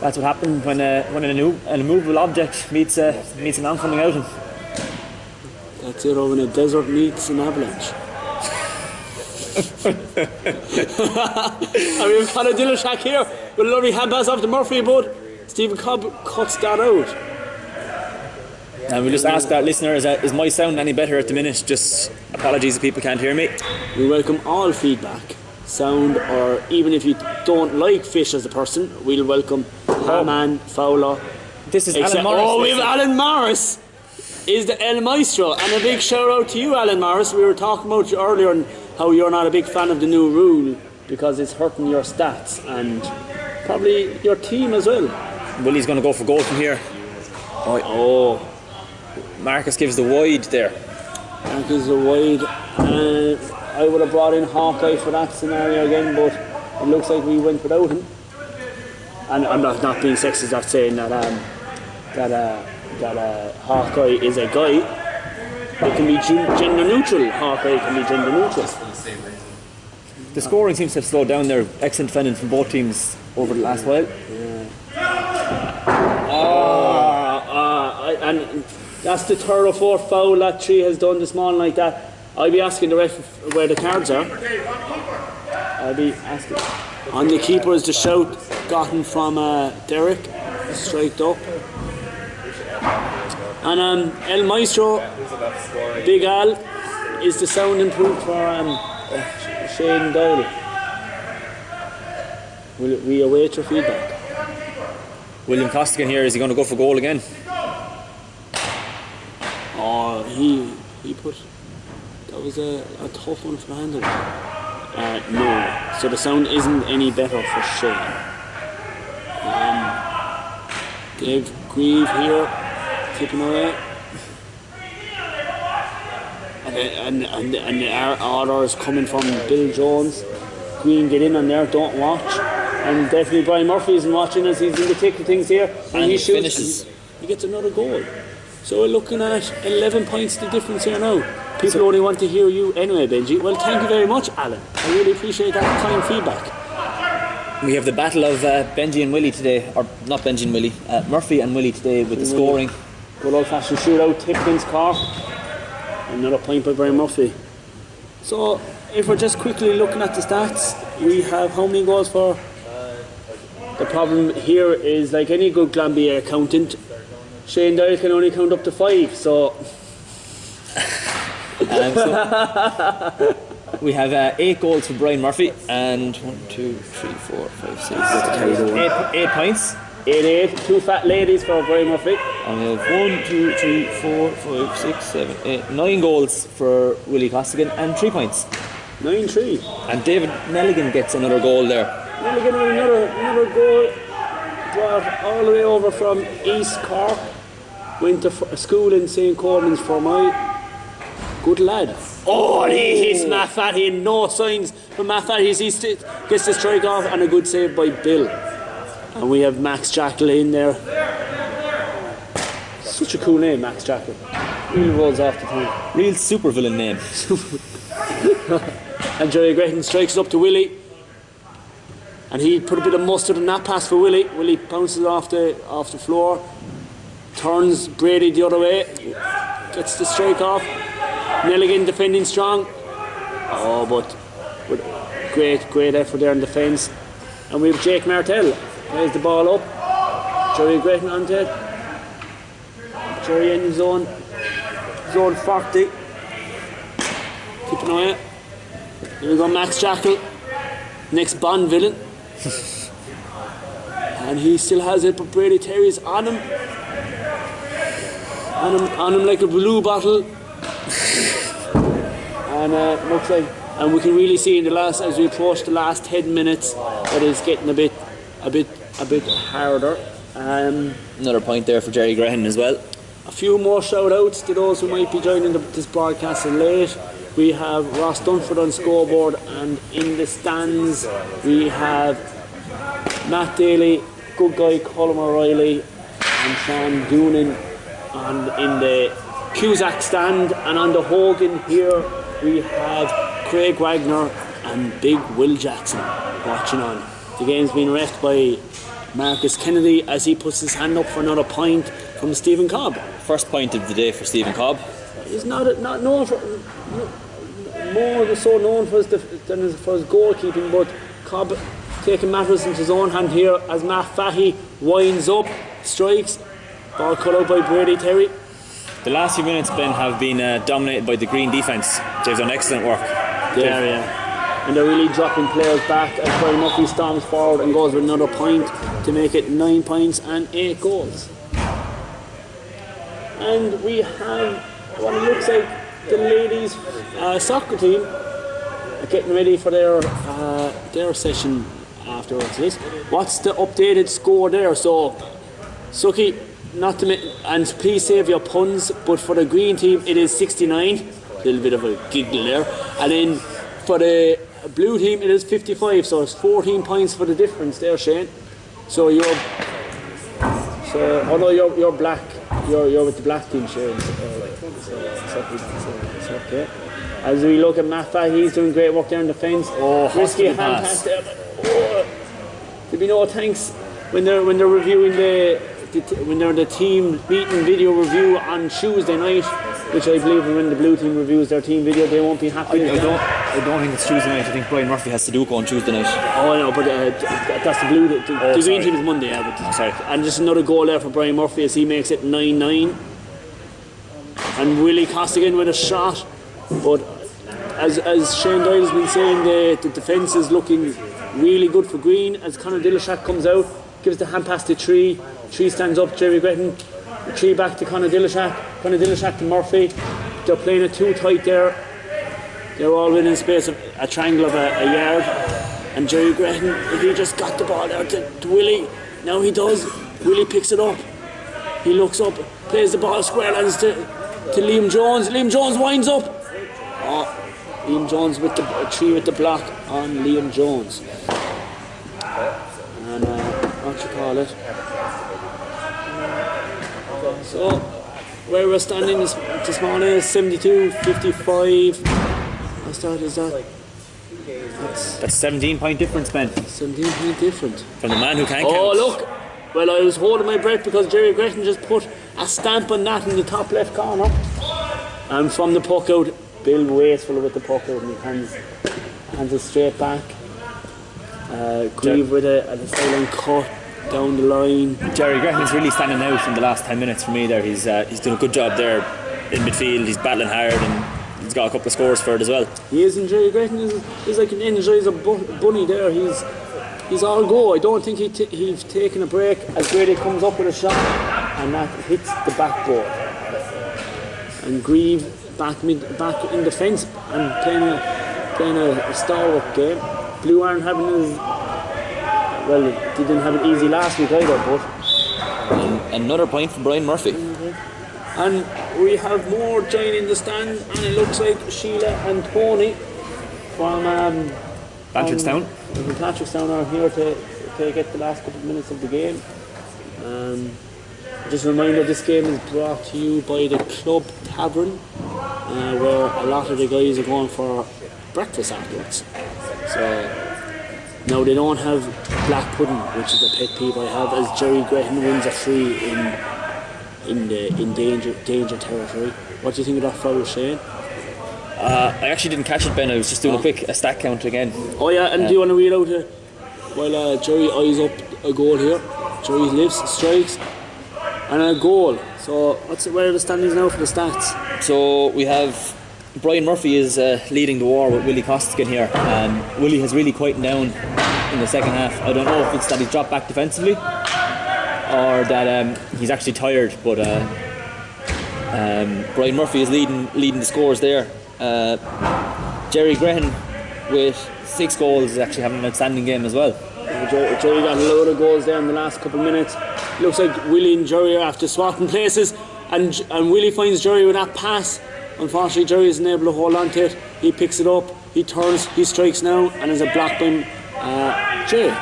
That's what happened when an immovable object meets an oncoming outing. That's it, when a desert meets an avalanche. And we've got a Dillashack here with a lovely hand pass off to Murphy, but Stephen Cobb cuts that out. And we just ask that listener, is my sound any better at the minute? Just apologies if people can't hear me. We welcome all feedback, sound, or even if you don't like Fish as a person, we'll welcome Haman, Fowler. This is Alan Morris. Oh, we have Alan Morris is the El Maestro, and a big shout out to you, Alan Morris. We were talking about you earlier and how you're not a big fan of the new rule because it's hurting your stats and probably your team as well. Willie's going to go for goal from here. Oh. Marcus gives the wide there. Marcus the wide. I would have brought in Hawkeye for that scenario again, but it looks like we went without him. And I'm not being sexist, not saying that Hawkeye is a guy. It can be gender neutral. Hawkeye can be gender neutral. The scoring seems to have slowed down there. Excellent defending from both teams over the last while. And that's the third or fourth foul that Tree has done this morning like that. I'll be asking the ref where the cards are. I'll be asking. On the keeper is the shout gotten from Derek, striked up. And El Maestro, Big Al, is the sound improved for Shane Doyle. We await your feedback. William Costigan here, is he going to go for goal again? Oh, he put... That was a tough one for the handle. No, so the sound isn't any better for Shane. Dave Grieve here, tipping away. And the order is coming from Bill Jones. Green, get in on there, don't watch. And definitely Brian Murphy isn't watching as he's in the thick of things here. And he shoots, finishes. and he gets another goal. So we're looking at 11 points the difference here now. People only want to hear you anyway, Benji. Well, thank you very much, Alan. I really appreciate that kind feedback. We have the battle of Benjy and Willie today, or not Benjy and Willie, Murphy and Willie today with the scoring. Good old-fashioned shootout, Tipton's car. Another point by Brian Murphy. So, if we're just quickly looking at the stats, we have how many goals for? The problem here is, like any good Glanbia accountant, Shane Doyle can only count up to 5, so... We have 8 goals for Brian Murphy and 1, 2, 3, 4, 5, 6, 8 points. 8, 2 fat ladies for Brian Murphy. And we have 1, 2, 3, 4, 5, 6, 7, 8, 9 goals for Willie Costigan and 3 points. 9-3. And David Nelligan gets another goal there. Nelligan with another goal. Brought all the way over from East Cork. Went to school in St. Coleman's for my good lad. Oh, and he hits Matt Fatty, no signs from Matt Fatty. He gets the strike off and a good save by Bill. And we have Max Jackal in there. Such a cool name, Max Jackal. Really rolls off the tongue. Real super villain name. And Jerry Gretton strikes it up to Willie. And he put a bit of mustard in that pass for Willie. Willie bounces off the floor. Turns Brady the other way. Gets the strike off. Nelligan defending strong. Oh, but with great effort there in defence. And we have Jake Martell. Plays the ball up. Jerry Gretton onto it. Jerry in zone 40. Keeping an eye. Here we go, Max Jackal. Next Bond villain. And he still has it, but Brady Terry's on him. On him like a blue bottle. And looks like, and we can really see in the last, as we approach the last 10 minutes, that it's getting a bit harder. Another point there for Jerry Graham as well. A few more shout outs to those who might be joining this broadcast late. We have Ross Dunford on scoreboard, and in the stands we have Matt Daly, good guy Colm O'Reilly, and Sean Doonan in the Cusack stand, and on the Hogan here we have Craig Wagner and Big Will Jackson watching on. The game's been refed by Marcus Kennedy as he puts his hand up for another point from Stephen Cobb. First point of the day for Stephen Cobb. He's not known for more so known for his goalkeeping, but Cobb taking matters into his own hand here as Matt Fahey winds up, strikes, ball cut out by Brady Terry. The last few minutes, Ben, have been dominated by the Green defence. They've done excellent work. And they're really dropping players back as Brian Murphy storms forward and goes with another point to make it 9 points and 8 goals. And we have what it looks like the ladies soccer team getting ready for their session afterwards. What's the updated score there? So Suki, not to make, and please save your puns, but for the green team it is 69, a little bit of a giggle there, and then for the blue team it is 55, so it's 14 points for the difference there, Shane. So although you're black, you're with the black team, Shane. It's okay. As we look at Matt Fahey, he's doing great work there in defence. Risky hand pass there, but there'll be no thanks when they're reviewing the team meeting video review on Tuesday night, which I believe when the blue team reviews their team video, they won't be happy. I don't think it's Tuesday night. I think Brian Murphy has to do on Tuesday night. Oh no, but that's the blue. The green team is Monday. Yeah, but sorry. And just another goal there for Brian Murphy as he makes it 9-9. And Willie Costigan with a shot, but as Shane Doyle's been saying, the defence is looking really good for green as Conor Dillashack comes out, gives the hand pass to Tree. Tree stands up, Jerry Gretton. Tree back to Conor Dillashack. Conor Dillashack to Murphy. They're playing it too tight there. They're all within space of a triangle of a yard. And Jerry Gretton, if he just got the ball there to Willie, now he does. Willie picks it up. He looks up, plays the ball square lines to Liam Jones. Liam Jones winds up. Liam Jones with the Tree with the block on Liam Jones. And what you call it? So where we're standing this morning is 72-55. What start is that? That's 17-point difference, Ben. 17-point difference. From the man who can't count. Oh look! Well, I was holding my breath because Jerry Gretton just put a stamp on that in the top left corner. And from the puck out, Bill wasteful with the puck out and he hands it straight back. Grieve with a silent cut down the line. Jerry Gretton is really standing out in the last 10 minutes for me there. He's done a good job there in midfield. He's battling hard and he's got a couple of scores for it as well. He is, and Jerry Gretton is like an Energizer bunny there. He's all go. I don't think he's taken a break as Grady comes up with a shot and that hits the backboard. And Grieve back in defence and playing a stalwart game. Blue aren't having they didn't have it easy last week either, but another point for Brian Murphy. And we have more joining the stand, and it looks like Sheila and Tony from Patrickstown. From Patrickstown are here to get the last couple of minutes of the game. Just a reminder, this game is brought to you by the Club Tavern, where a lot of the guys are going for breakfast afterwards. So now they don't have black pudding, which is a pet peeve I have, as Jerry Gretton wins a free in danger territory. What do you think of that foul, Shane? I actually didn't catch it, Ben. I was just doing a stat count again. Oh yeah, and do you want to read out while Jerry eyes up a goal here? Jerry lifts, strikes, and a goal. So where are the standings now for the stats? So we have Brian Murphy is leading the war with Willie Costigan here. Willie has really quietened down in the second half. I don't know if it's that he's dropped back defensively or that he's actually tired, but Brian Murphy is leading the scores there. Jerry Gretton with 6 goals is actually having an outstanding game as well. Jerry got a load of goals there in the last couple of minutes. Looks like Willie and Jerry are after swapping places, and Willie finds Jerry with that pass. Unfortunately, Jerry isn't able to hold on to it. He picks it up, he turns, he strikes now, and is a block by Jake.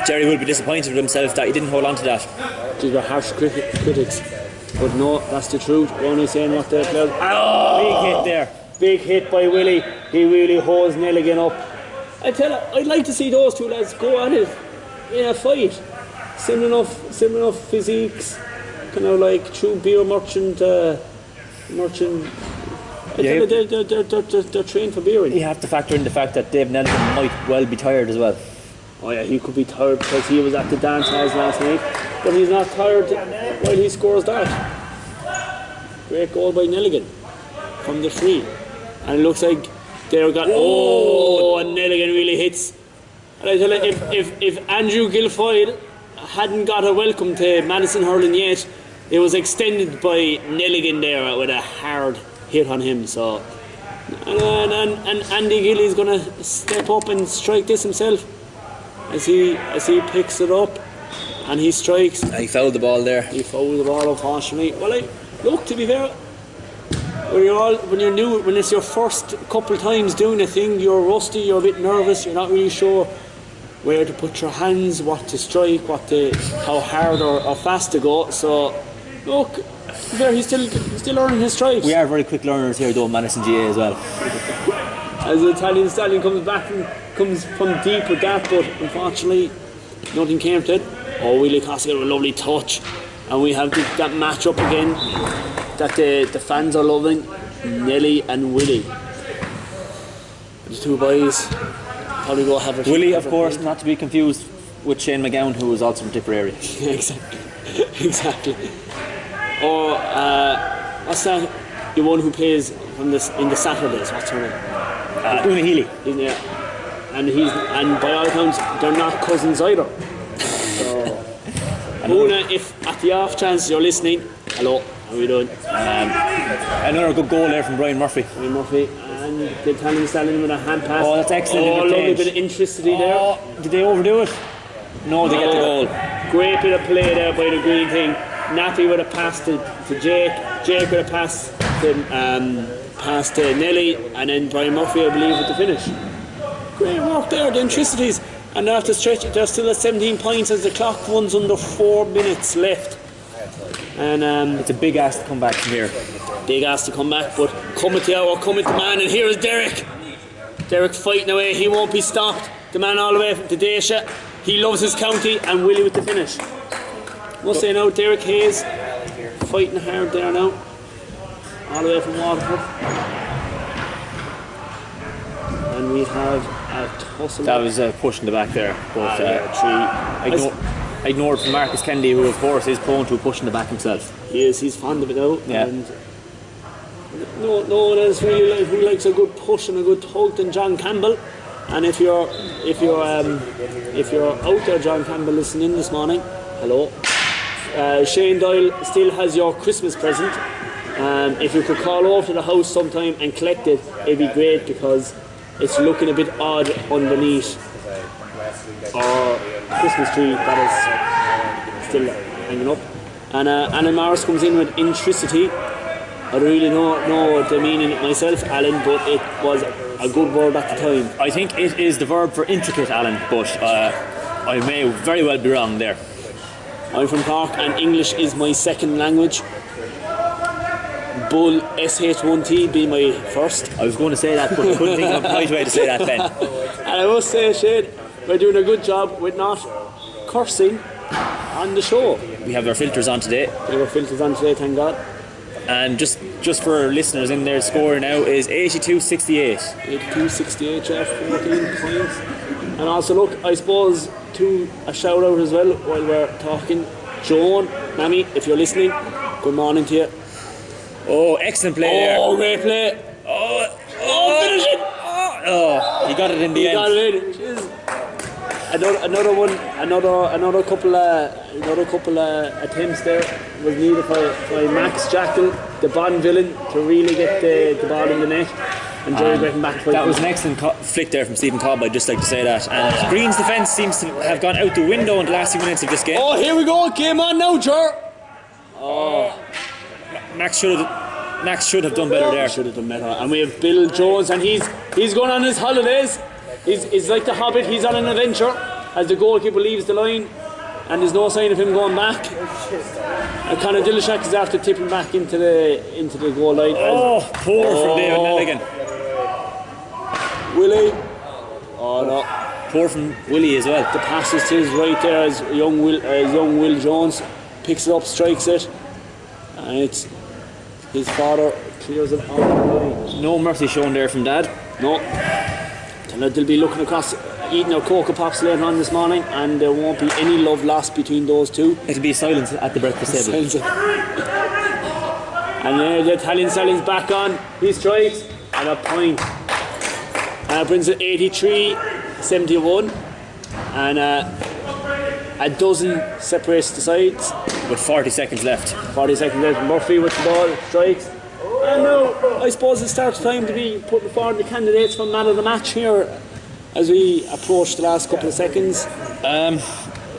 Jerry will be disappointed with himself that he didn't hold on to that. These were harsh critics, but no, that's the truth. We're only saying what the players. Big hit there. Big hit by Willie. He really holds Nelligan up. I tell you, I'd like to see those two lads go at it in a fight. similar enough physiques, kind of like true beer merchant. Yeah. They're trained for beering. You have to factor in the fact that Dave Nelson might well be tired as well. Oh yeah, he could be tired because he was at the dance halls last night, but he's not tired while he scores that. Great goal by Nelligan from the free, and it looks like they've got and Nelligan really hits. And I tell you, if Andrew Guilfoyle hadn't got a welcome to Madison Hurling yet, it was extended by Nelligan there with a hard hit on him. So, and Andy Gilly's going to step up and strike this himself as he picks it up and he strikes. He fouled the ball there. He fouled the ball, unfortunately. Well, look, to be fair, when you're new, when it's your first couple of times doing a thing, you're rusty, you're a bit nervous, you're not really sure where to put your hands, what to strike, how hard or fast to go. So, look, there he's still learning his strikes. We are very quick learners here, though, Madison GA as well. As the Italian stallion comes back and comes from deep with that, but unfortunately, nothing came to it. Oh, Willie Costa with a lovely touch, and we have that match up again that the fans are loving. Nelly and Willie, the two boys. Probably go have a Willie, of course, not to be confused with Shane McGowan, who was also from Tipperary. exactly. Or what's that? The one who plays in the Saturdays. What's her name? Una Healy. Yeah. And by all accounts, they're not cousins either. So, Una, if at the off chance you're listening, hello, how are you doing? Another good goal there from Brian Murphy. And the Italian stallion with a hand pass. Oh, that's excellent. Oh, lovely bit of intricity there. Did they overdo it? No, they get the goal. Great bit of play there by the green thing. Nappy with a pass to Jake. Jake with a pass to Nelly, and then Brian Murphy, I believe, with the finish. Great work there, the intricities. And they have to stretch it. They're still at 17 points as the clock runs under 4 minutes left. And it's a big ask to come back from here. Big ask to come back, but coming to hour, coming to man, and here is Derek. Derek fighting away, he won't be stopped. The man all the way from Tadesha. He loves his county, and Willie with the finish. Must say now, Derek Hayes fighting hard there now. All the way from Waterford. And we have a tussle. That was pushing the back there. But ignored from Marcus Kennedy, who of course is prone to pushing the back himself. He is, he's fond of it now. Yeah. And no one else really who likes a good push and a good tug than John Campbell. And if you're out there, John Campbell, listening this morning, hello. Shane Doyle still has your Christmas present. If you could call over to the house sometime and collect it, it'd be great, because it's looking a bit odd underneath our Christmas tree that is still hanging up. And Alan Morris comes in with intricity. I don't really know the meaning of myself, Alan, but it was a good word at the time. I think it is the verb for intricate, Alan, but I may very well be wrong there. I'm from Cork and English is my second language. Bull SH1T be my first. I was going to say that, but I couldn't think of a right way to say that then. And I must say, Shane, we're doing a good job with not cursing on the show. We have our filters on today. We have our filters on today, thank God. And just for our listeners in there, the score now is 82-68. 82-68, Jeff, 14 points. And also, look, I suppose, a shout out as well while we're talking. Joan, Mammy, if you're listening, good morning to you. Oh, excellent play there. Oh, great play. Finish it. Oh, he got it in the end. He got it in. Another couple attempts there was needed by Max Jackal, the Bond villain, to really get the ball in the net. And Jerry Breton back. That was an excellent flick there from Stephen Cobb, I'd just like to say that. And Green's defence seems to have gone out the window in the last few minutes of this game. Oh, here we go. Game on now, Jer. Oh, Max should have done better there. Should have done better. And we have Bill Jones, and he's going on his holidays. He's like the Hobbit. He's on an adventure as the goalkeeper leaves the line, and there's no sign of him going back. And Conor Dilishak is after tipping back into the goal line. Oh, poor from David Nelligan. Willie. Oh no. Poor from Willie as well. The passes to his right there as young Will Jones picks it up, strikes it, and it's his father clears it on the line. No mercy shown there from Dad. No. They'll be looking across, eating their Cocoa Pops later on this morning, and there won't be any love lost between those two. It'll be silence at the breakfast table. And the Italian Stallion's back on. He strikes and a point. Brings it 83-71. And a dozen separates the sides. With 40 seconds left. 40 seconds left. Murphy with the ball, strikes. And now, I suppose it starts time to be putting forward the candidates for man of the match here as we approach the last couple of seconds.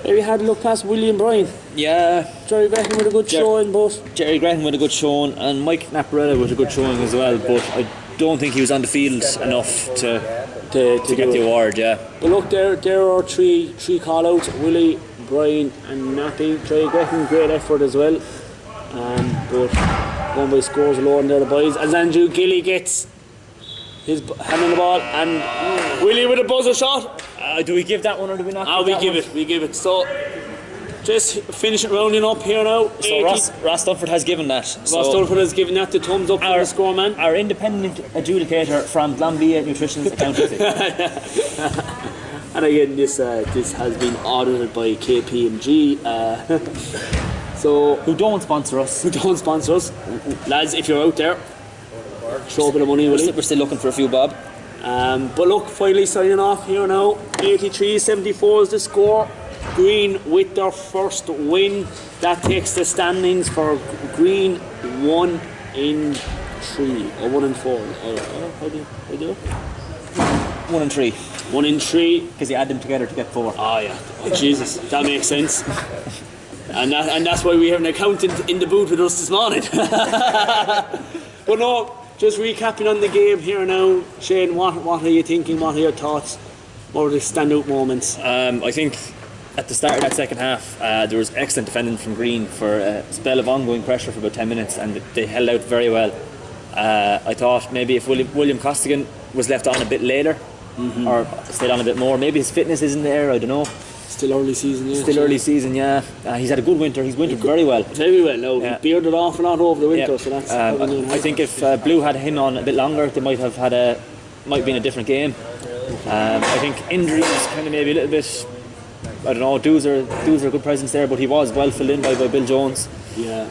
Maybe had a look past William Bryan. Yeah. Jerry Graham with a good showing, but Jerry Graham with a good showing, and Mike Naparella with a good showing as well, but I don't think he was on the field enough to get the award, yeah. But look, there are three call-outs: Willie, Bryan and Nappy. Jerry Graham, great effort as well. But going by scores alone there, the boys. As Andrew Gilly gets his hand on the ball, and Willie with a buzzer shot. Do we give that one or do we not? We give it. So just finishing rounding up here now. So Ross Dunford has given that. Ross Dunford has given that the thumbs up for the score, man. Our independent adjudicator from Glanbia Nutrition's accountancy. And again, this has been audited by KPMG. So who don't sponsor us? Lads, if you're out there, throw a bit of money. We're still looking for a few bob. But look, finally signing off here now. 83-74 is the score. Green with their first win. That takes the standings for Green 1 in 3 or 1 in 4. How do you do it? 1 in 3. 1 in 3. Because you add them together to get 4. Oh yeah. Oh, Jesus, that makes sense. And that's why we have an accountant in the booth with us this morning. But no, just recapping on the game here now. Shane, what are you thinking? What are your thoughts? What were the standout moments? I think at the start of that second half, there was excellent defending from Green for a spell of ongoing pressure for about 10 minutes, and they held out very well. I thought maybe if William Costigan was left on a bit later, or stayed on a bit more, maybe his fitness isn't there, I don't know. Still early season, yeah. He's had a good winter. He's wintered very well. Very well. Now he bearded off a lot over the winter, so that's. I think if Blue had him on a bit longer, they might have been a different game. I think injuries kind of maybe a little bit. I don't know. Doos are a good presence there, but he was well filled in by Bill Jones. Yeah.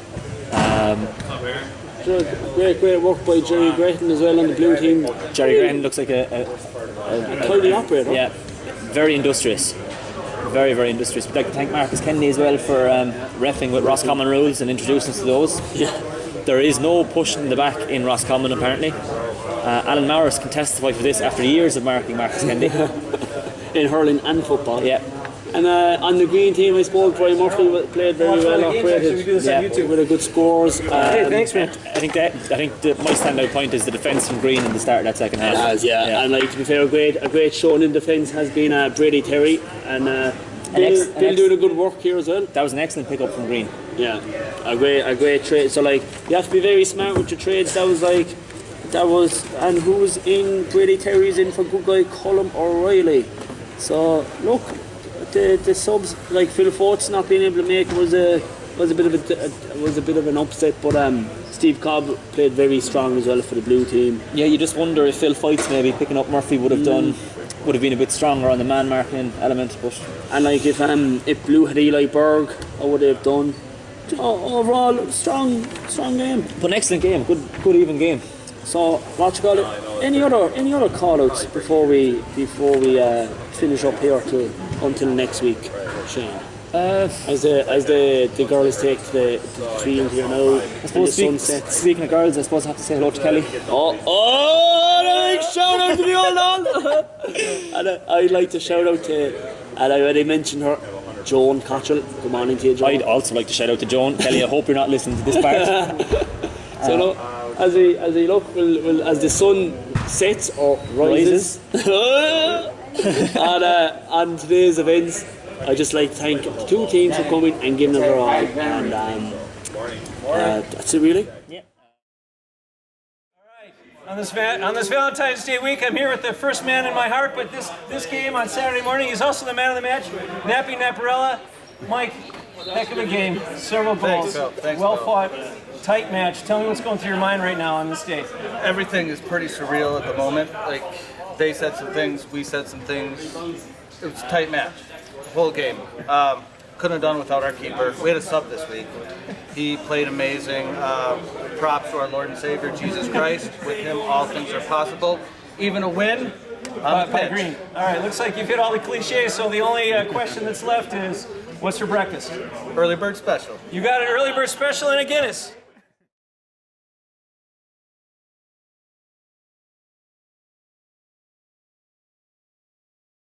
Great work by Jerry Graham as well on the Blue team. Jerry Graham looks like a tidy operator. Yeah, very industrious. Very, very industrious. We'd like to thank Marcus Kennedy as well for reffing with Roscommon rules and introducing us to those. Yeah. There is no push in the back in Roscommon apparently. Alan Morris can testify for this after years of marking Marcus Kennedy. In hurling and football. Yeah. And on the Green team, I suppose Brian Murphy played very well, operated with a good scores. Thanks, man. I think my standout point is the defence from Green in the start of that second half. And like to be fair, a great showing in defence has been Brady Terry and Bill doing a good work here as well. That was an excellent pick up from Green. Yeah, a great trade. So like you have to be very smart with your trades. And who was in? Brady Terry's in for good guy Cullum O'Reilly. So look. The subs like Phil Fort's not being able to make was a bit of an upset, but Steve Cobb played very strong as well for the Blue team. Yeah, you just wonder if Phil Fights maybe picking up Murphy would have been a bit stronger on the man marking element. But and like if Blue had Eli Berg, what would they have done? Overall, strong game. But an excellent game, good even game. So what you call it? Any other call-outs before we finish up here until next week, Shane? As the girls take the field here now. I suppose speaking of girls, I suppose I have to say hello to Kelly. Shout out to the old one. And I'd like to shout out to, and I already mentioned her, Joan Cottrell. Good morning to you, Joan. I'd also like to shout out to Joan. Kelly, I hope you're not listening to this part. So no, as we look, as the sun sets or rises. On today's events, I'd just like to thank the two teams for coming and giving it their all, and that's it really. Yeah. on this Valentine's Day week. I'm here with the first man in my heart, but this game on Saturday morning, he's also the man of the match, Nappy Naparella. Mike, heck of a game, several goals, Thanks, well Bill. fought, tight match. Tell me what's going through your mind right now on this day. Everything is pretty surreal at the moment. Like, they said some things, we said some things. It was a tight match, the whole game. Couldn't have done without our keeper. We had a sub this week. He played amazing. Props to our Lord and Savior, Jesus Christ. With him, all things are possible. Even a win on the By pitch. Green. All right, looks like you've hit all the cliches, so the only question that's left is, what's for breakfast? Early bird special. You got an early bird special and a Guinness.